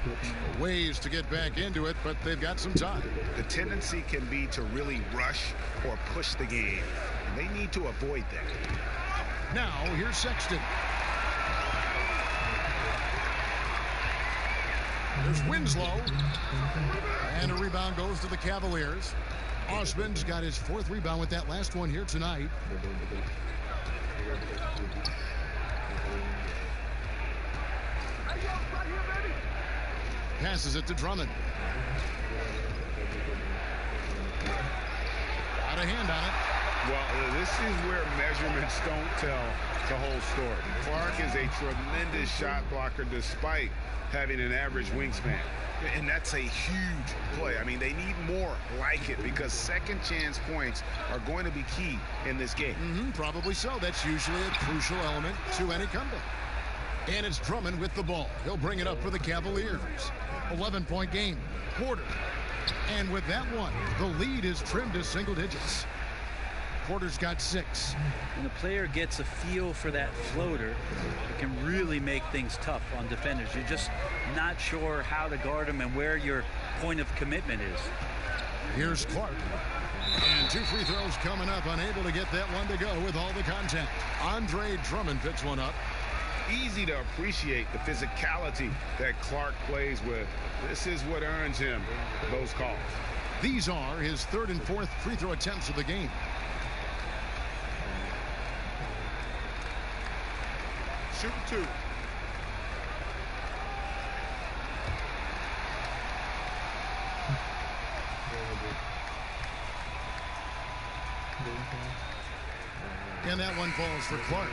Ways to get back into it, but they've got some time. The tendency can be to really rush or push the game. And they need to avoid that. Now here's Sexton. There's Winslow. And a rebound goes to the Cavaliers. Osman's got his 4th rebound with that last one here tonight. Passes it to Drummond. Got a hand on it. Well, this is where measurements don't tell the whole story. Clark is a tremendous shot blocker despite having an average wingspan. And that's a huge play. I mean, they need more like it because second chance points are going to be key in this game. Probably so. That's usually a crucial element to any comeback. And it's Drummond with the ball. He'll bring it up for the Cavaliers. 11-point game. Porter. And with that one, the lead is trimmed to single digits. Porter's got 6. When a player gets a feel for that floater, it can really make things tough on defenders. You're just not sure how to guard them and where your point of commitment is. Here's Clark. And 2 free throws coming up. Unable to get that one to go with all the contact. Andre Drummond picks one up. Easy to appreciate the physicality that Clark plays with. This is what earns him those calls. These are his 3rd and 4th free throw attempts of the game. Shoot 2. And that one falls for Clark.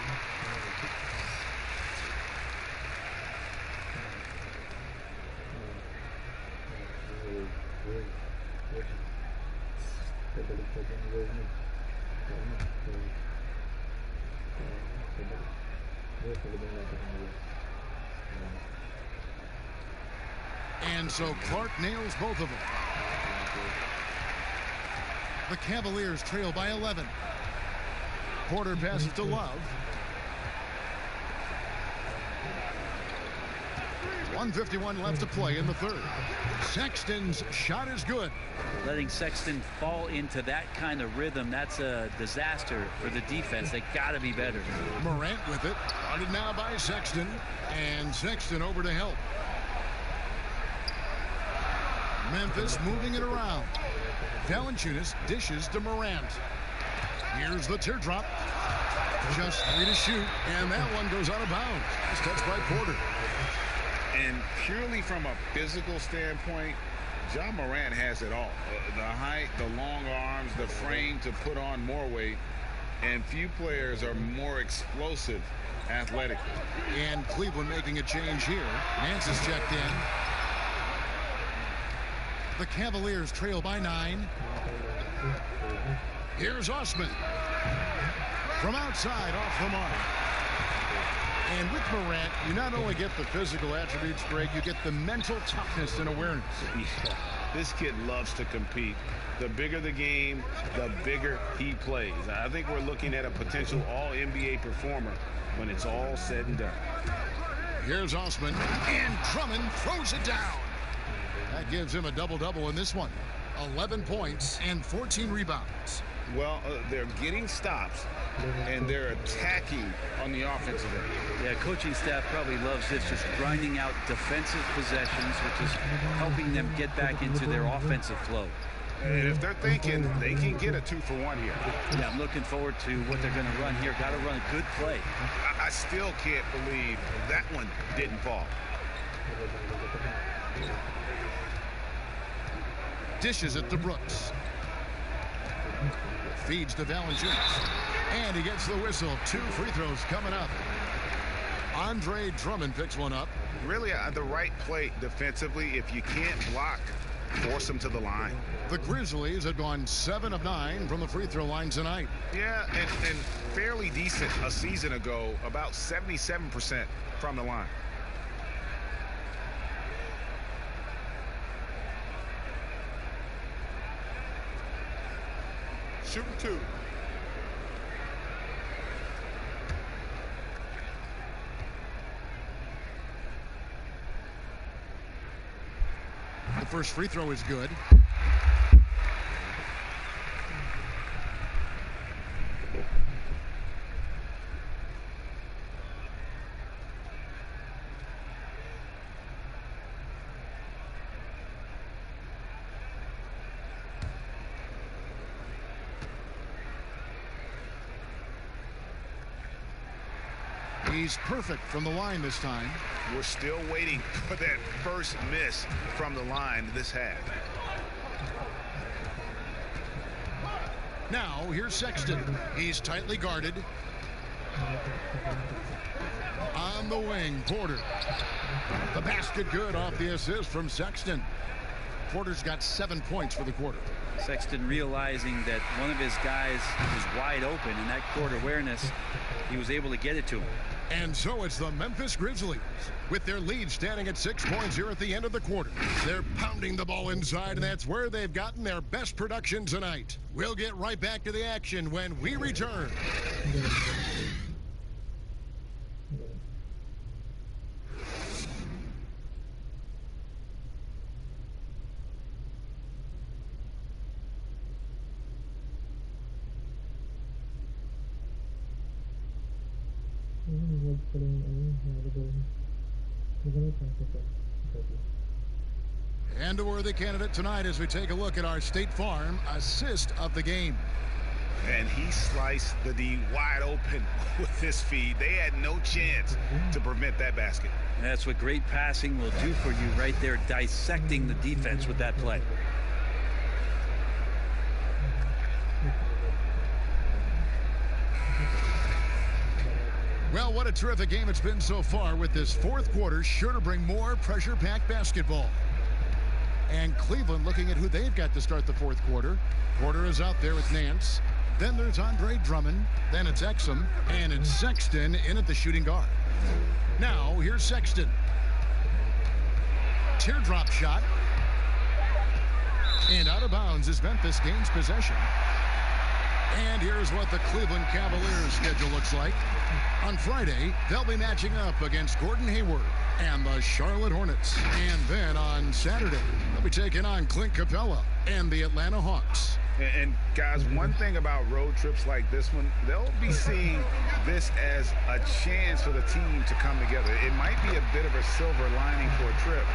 And so Clark nails both of them. The Cavaliers trail by 11. Porter passes to Love. 1:51 left to play in the 3rd. Sexton's shot is good. Letting Sexton fall into that kind of rhythm, that's a disaster for the defense. They got to be better. Morant with it. Guarded now by Sexton. And Sexton over to help. Memphis moving it around. Valanciunas dishes to Morant. Here's the teardrop. Just 3 to shoot. And that one goes out of bounds. It's touched by Porter. And purely from a physical standpoint, Ja Morant has it all. The height, the long arms, the frame to put on more weight. and few players are more explosive athletically. And Cleveland making a change here. Nance is checked in. The Cavaliers trail by 9. Here's Osman. From outside, off the mark. And with Morant, you not only get the physical attributes, Greg, you get the mental toughness and awareness. This kid loves to compete. The bigger the game, the bigger he plays. I think we're looking at a potential all-NBA performer when it's all said and done. Here's Osman, and Drummond throws it down. That gives him a double-double in this one. 11 points and 14 rebounds. Well, they're getting stops, and they're attacking on the offensive end. Yeah, coaching staff probably loves this, just grinding out defensive possessions, which is helping them get back into their offensive flow. And if they're thinking, they can get a 2-for-1 here. Yeah, I'm looking forward to what they're going to run here. Got to run a good play. I still can't believe that one didn't fall. Dishes it to Brooks. Feeds to Valanciunas. And he gets the whistle. 2 free throws coming up. Andre Drummond picks one up. Really the right play defensively. If you can't block, force them to the line. The Grizzlies have gone 7 of 9 from the free throw line tonight. Yeah, and fairly decent a season ago, about 77% from the line. Shooting 2. The first free throw is good. He's perfect from the line this time. We're still waiting for that first miss from the line this half. Now, here's Sexton. He's tightly guarded. On the wing, Porter. The basket good off the assist from Sexton. Porter's got 7 points for the quarter. Sexton realizing that one of his guys is wide open, and that court awareness, he was able to get it to him. And so it's the Memphis Grizzlies with their lead standing at 6 points here at the end of the quarter. They're pounding the ball inside, and that's where they've gotten their best production tonight. We'll get right back to the action when we return. And a worthy candidate tonight as we take a look at our State Farm assist of the game. And he sliced the D wide open with his feed. They had no chance to prevent that basket. And that's what great passing will do for you right there, dissecting the defense with that play. Well, what a terrific game it's been so far, with this fourth quarter sure to bring more pressure-packed basketball. And Cleveland looking at who they've got to start the fourth quarter. Porter is out there with Nance. Then there's Andre Drummond. Then it's Exum. And it's Sexton in at the shooting guard. Now, here's Sexton. Teardrop shot. And out of bounds as Memphis gains possession. And here's what the Cleveland Cavaliers schedule looks like. On Friday, they'll be matching up against Gordon Hayward and the Charlotte Hornets. And then on Saturday, they'll be taking on Clint Capella and the Atlanta Hawks. And guys, one thing about road trips like this one, they'll be seeing this as a chance for the team to come together. It might be a bit of a silver lining for a trip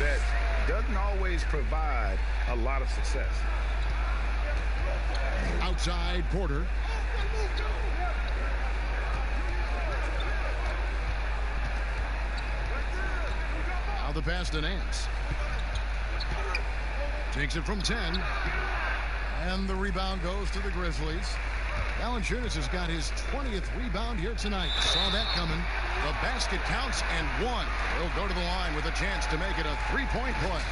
that doesn't always provide a lot of success. Outside, Porter. Now the pass to Nance. Takes it from 10. And the rebound goes to the Grizzlies. Valanciunas has got his 20th rebound here tonight. Saw that coming. The basket counts and one. He'll go to the line with a chance to make it a three-point play.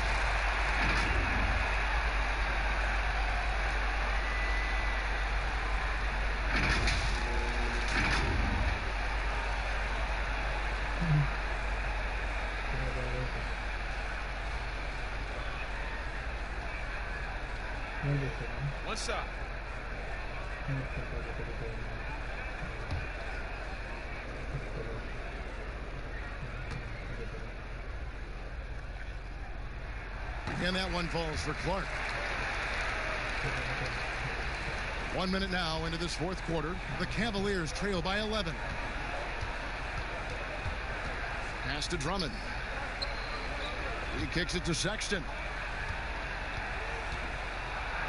One shot. And that one falls for Clark. 1 minute now into this fourth quarter. The Cavaliers trail by 11. Pass to Drummond. He kicks it to Sexton.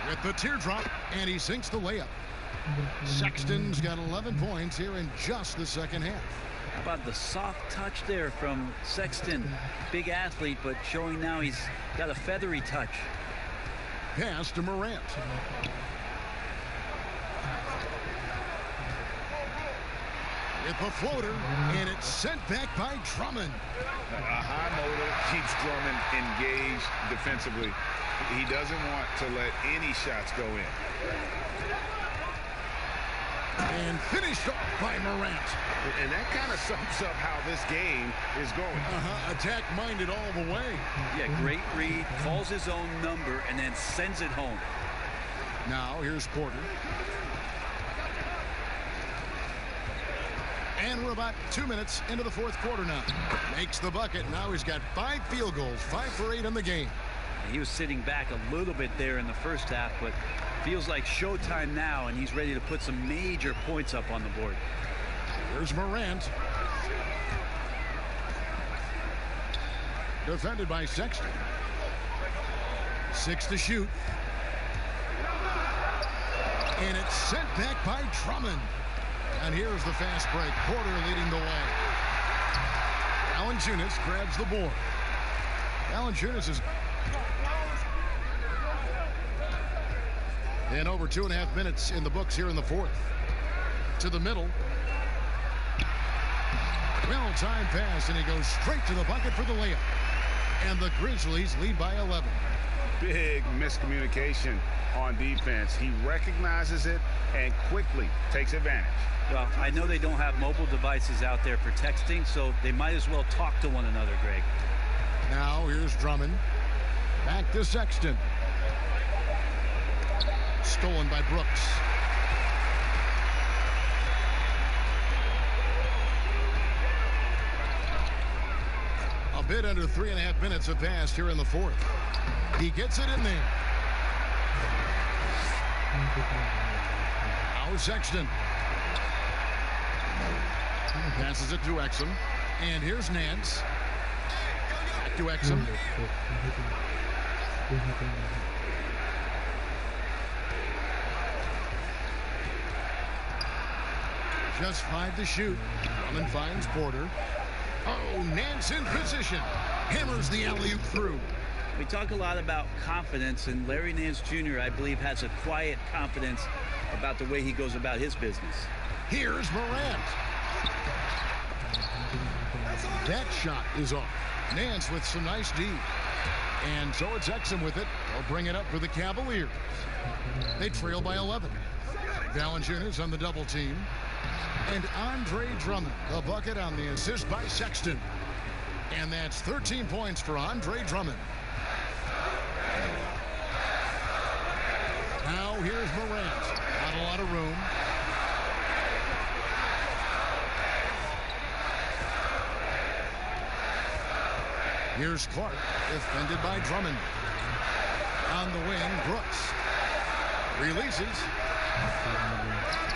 With the teardrop, and he sinks the layup. Sexton's got 11 points here in just the second half. How about the soft touch there from Sexton? Big athlete, but showing now he's got a feathery touch. Pass to Morant. With the floater, and it's sent back by Drummond. A high motor keeps Drummond engaged defensively. He doesn't want to let any shots go in. And finished off by Morant. And that kind of sums up how this game is going. Attack-minded all the way. Yeah, great read. Calls his own number and then sends it home. Now here's Porter. And we're about 2 minutes into the fourth quarter now. Makes the bucket. Now he's got 5 field goals, 5 for 8 in the game. He was sitting back a little bit there in the first half, but feels like showtime now, and he's ready to put some major points up on the board. Here's Morant. Defended by Sexton. 6 to shoot. And it's sent back by Drummond. And here's the fast break. Porter leading the way. Valanciunas grabs the board. Valanciunas is in over 2.5 minutes in the books here in the fourth. To the middle. Well-timed pass, and he goes straight to the bucket for the layup. And the Grizzlies lead by 11. Big miscommunication on defense. He recognizes it and quickly takes advantage. Well, I know they don't have mobile devices out there for texting, so they might as well talk to one another, Greg. Now here's Drummond. Back to Sexton. Stolen by Brooks. A bit under 3.5 minutes have passed here in the fourth. He gets it in there. Now Sexton. Passes it to Exum. And here's Nance. Back to Exum. Just 5 to shoot. Drummond finds Porter. Oh, Nance in position. Hammers the alley-oop through. We talk a lot about confidence, and Larry Nance Jr., I believe, has a quiet confidence about the way he goes about his business. Here's Morant. That shot is off. Nance with some nice D. And so it's Exum with it. They'll bring it up for the Cavaliers. They trail by 11. Valanciunas on the double team. And Andre Drummond, the bucket on the assist by Sexton. And that's 13 points for Andre Drummond. Now here's Morant. Not a lot of room. Here's Clark, defended by Drummond. On the wing, Brooks. Releases.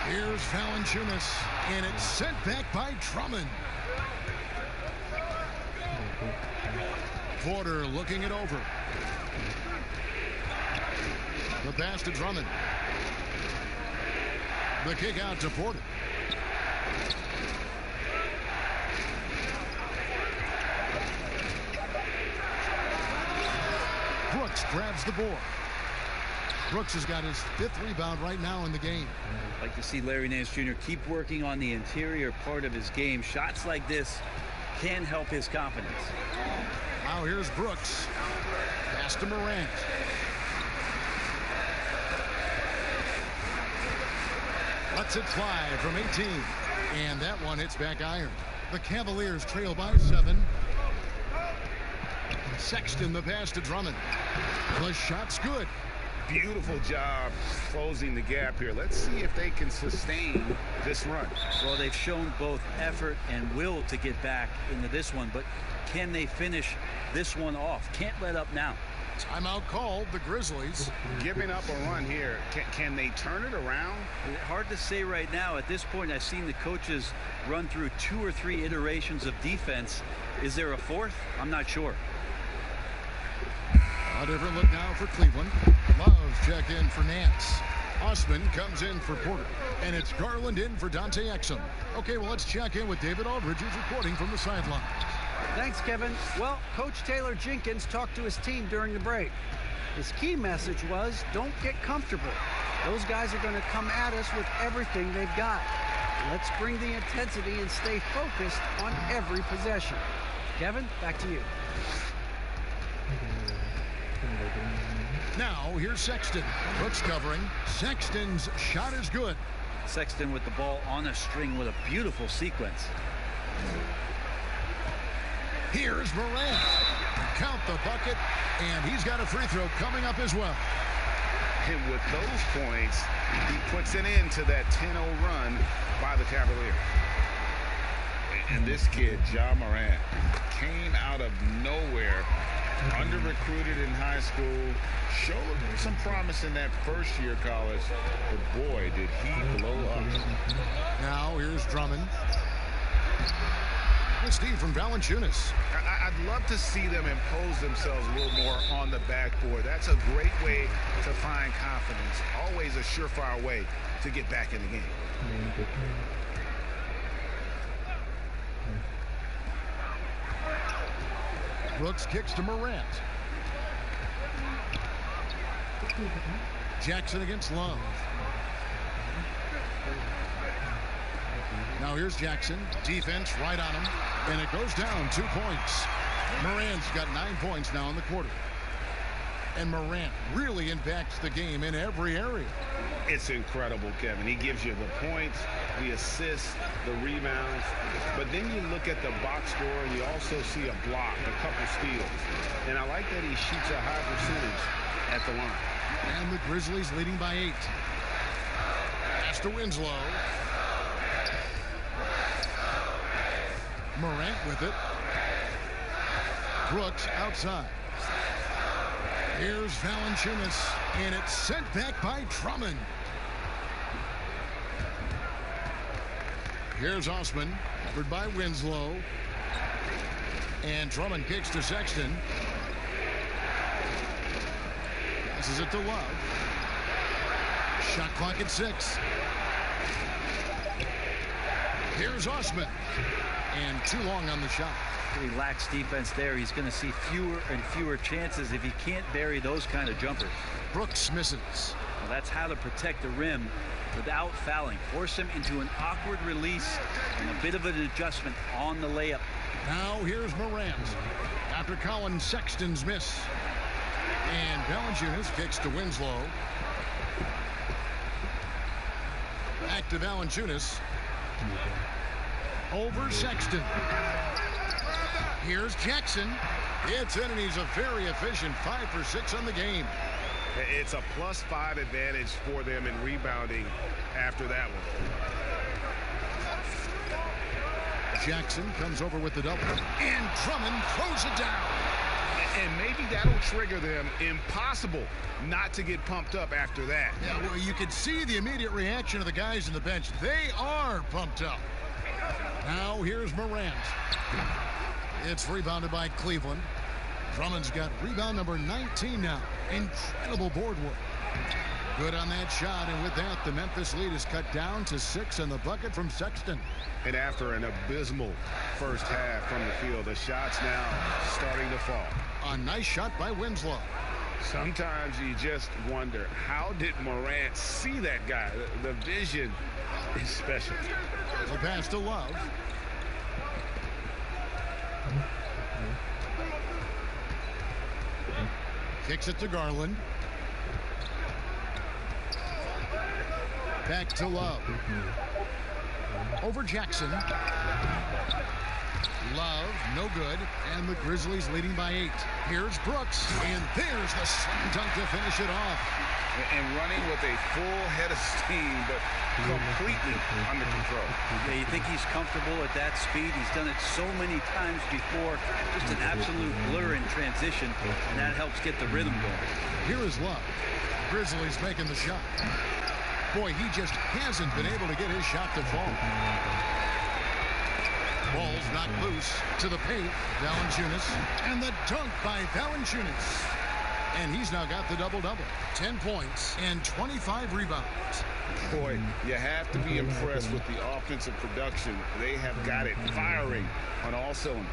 Here's Valanciunas, and it's sent back by Drummond. Porter looking it over. The pass to Drummond. The kick out to Porter. Brooks grabs the board. Brooks has got his 5th rebound right now in the game. I'd like to see Larry Nance Jr. keep working on the interior part of his game. Shots like this can help his confidence. Now here's Brooks. Pass to Morant. Lets it fly from 18. And that one hits back iron. The Cavaliers trail by 7. Sexton the pass to Drummond. The shot's good. Beautiful job closing the gap here. Let's see if they can sustain this run. Well, they've shown both effort and will to get back into this one, but can they finish this one off? Can't let up now. Timeout called. The Grizzlies giving up a run here. Can they turn it around? Hard to say right now. At this point, I've seen the coaches run through 2 or 3 iterations of defense. Is there a 4th? I'm not sure. A different look now for Cleveland. Love's check in for Nance. Osman comes in for Porter. And it's Garland in for Dante Exum. Okay, well, let's check in with David Aldridge, who's reporting from the sideline. Thanks, Kevin. Well, Coach Taylor Jenkins talked to his team during the break. His key message was, don't get comfortable. Those guys are going to come at us with everything they've got. Let's bring the intensity and stay focused on every possession. Kevin, back to you. Now, here's Sexton. Brooks covering. Sexton's shot is good. Sexton with the ball on a string with a beautiful sequence. Here's Morant. Count the bucket, and he's got a free throw coming up as well. And with those points, he puts an end to that 10-0 run by the Cavaliers. And this kid, Ja Morant, came out of nowhere, under-recruited in high school, showed some promise in that first year of college, but boy, did he blow up. Now here's Drummond. Steve from Valanciunas. I'd love to see them impose themselves a little more on the backboard. That's a great way to find confidence. Always a surefire way to get back in the game. Brooks kicks to Morant. Jackson against Love. Now here's Jackson. Defense right on him. And it goes down 2 points. Morant's got 9 points now in the quarter. And Morant really impacts the game in every area. It's incredible, Kevin. He gives you the points, the assists, the rebounds. But then you look at the box score and you also see a block, a couple steals. And I like that he shoots a high percentage at the line. And the Grizzlies leading by 8. Pass to Winslow. Morant with it. Brooks outside. Here's Valanciunas, and it's sent back by Drummond. Here's Osman, covered by Winslow. And Drummond kicks to Sexton. Passes it to Love. Shot clock at 6. Here's Osman. And too long on the shot. He lacks defense there. He's going to see fewer and fewer chances if he can't bury those kind of jumpers. Brooks misses. Well, that's how to protect the rim without fouling. Force him into an awkward release and a bit of an adjustment on the layup. Now here's Morant. After Colin Sexton's miss. And Valanciunas kicks to Winslow. Back to Valanciunas. Over Sexton. Here's Jackson. It's in, and he's a very efficient 5 for 6 on the game. It's a +5 advantage for them in rebounding after that one. Jackson comes over with the double. And Drummond throws it down. And maybe that'll trigger them. Impossible not to get pumped up after that. Yeah, well, you can see the immediate reaction of the guys in the bench. They are pumped up. Now here's Morant. It's rebounded by Cleveland. Drummond's got rebound number 19 now. Incredible board work. Good on that shot, and with that, the Memphis lead is cut down to 6 and the bucket from Sexton. And after an abysmal first half from the field, the shots now starting to fall. A nice shot by Winslow. Sometimes you just wonder, how did Morant see that guy? The vision is special. The pass to Love. Kicks it to Garland. Back to Love. Over Jackson. Love, no good. And the Grizzlies leading by 8. Here's Brooks. And there's the slam dunk to finish it off. And running with a full head of steam, but completely under control. Yeah, you think he's comfortable at that speed. He's done it so many times before. Just an absolute blur in transition, and that helps get the rhythm going. Here is Love. Grizzlies making the shot. Boy, he just hasn't been able to get his shot to fall. Ball's knocked loose to the paint. Valanciunas. And the dunk by Valanciunas. And he's now got the double-double. 10 points and 25 rebounds. Boy, you have to be impressed with the offensive production. They have got it firing on all cylinders.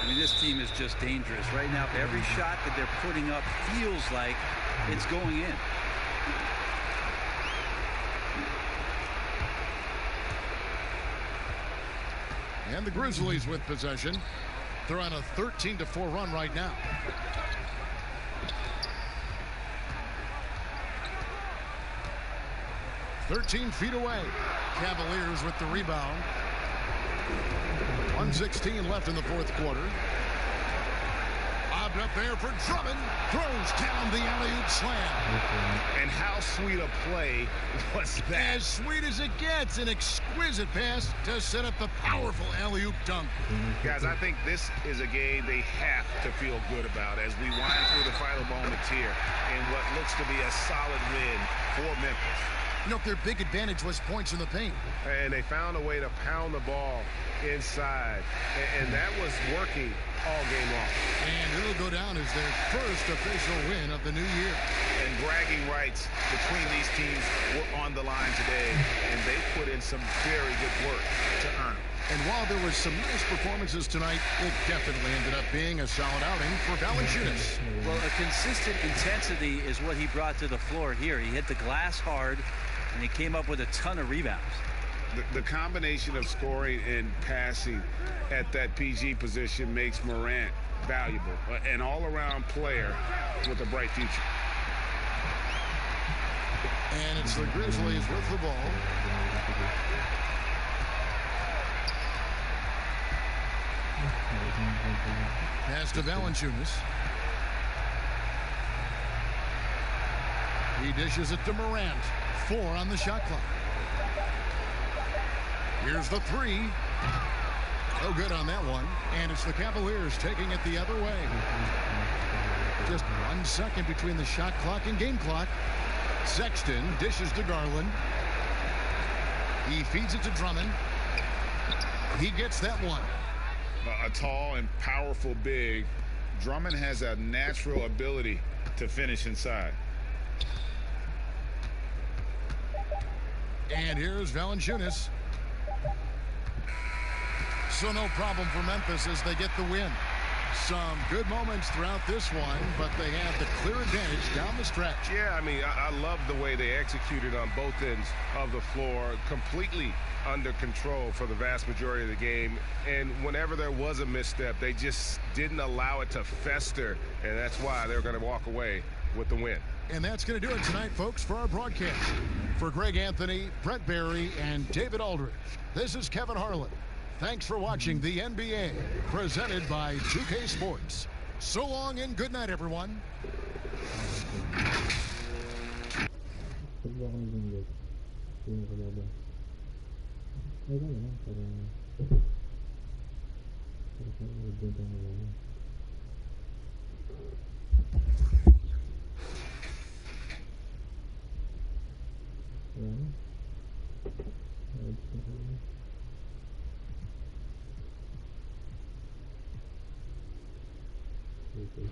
I mean, this team is just dangerous. Right now, every shot that they're putting up feels like it's going in. And the Grizzlies with possession. They're on a 13-4 run right now. "13 feet away." Cavaliers with the rebound. 1:16 left in the fourth quarter. Lobbed up there for Drummond. Throws down the alley-oop slam. And how sweet a play was that? As sweet as it gets. An exquisite pass to set up the powerful alley-oop dunk. Guys, I think this is a game they have to feel good about as we wind through the final moments here in what looks to be a solid win for Memphis. You know, their big advantage was points in the paint. And they found a way to pound the ball inside. And that was working all game long. And it'll go down as their first official win of the new year. And bragging rights between these teams were on the line today. And they put in some very good work to earn it. And while there was some nice performances tonight, it definitely ended up being a solid outing for Valanciunas. Well, a consistent intensity is what he brought to the floor here. He hit the glass hard, and he came up with a ton of rebounds. The combination of scoring and passing at that PG position makes Morant valuable. An all-around player with a bright future. And it's the Grizzlies with the ball. Pass to Valanciunas. He dishes it to Morant. 4 on the shot clock. Here's the 3. No good on that one. And it's the Cavaliers taking it the other way. Just 1 second between the shot clock and game clock. Sexton dishes to Garland. He feeds it to Drummond. He gets that one. A tall and powerful big. Drummond has a natural ability to finish inside. And here's Valanciunas. So no problem for Memphis as they get the win. Some good moments throughout this one, but they have the clear advantage down the stretch. Yeah, I mean, I love the way they executed on both ends of the floor, completely under control for the vast majority of the game. And whenever there was a misstep, they just didn't allow it to fester, and that's why they're going to walk away with the win. And that's going to do it tonight, folks, for our broadcast. For Greg Anthony, Brett Barry, and David Aldridge, this is Kevin Harlan. Thanks for watching the NBA, presented by 2K Sports. So long and good night, everyone. Okay.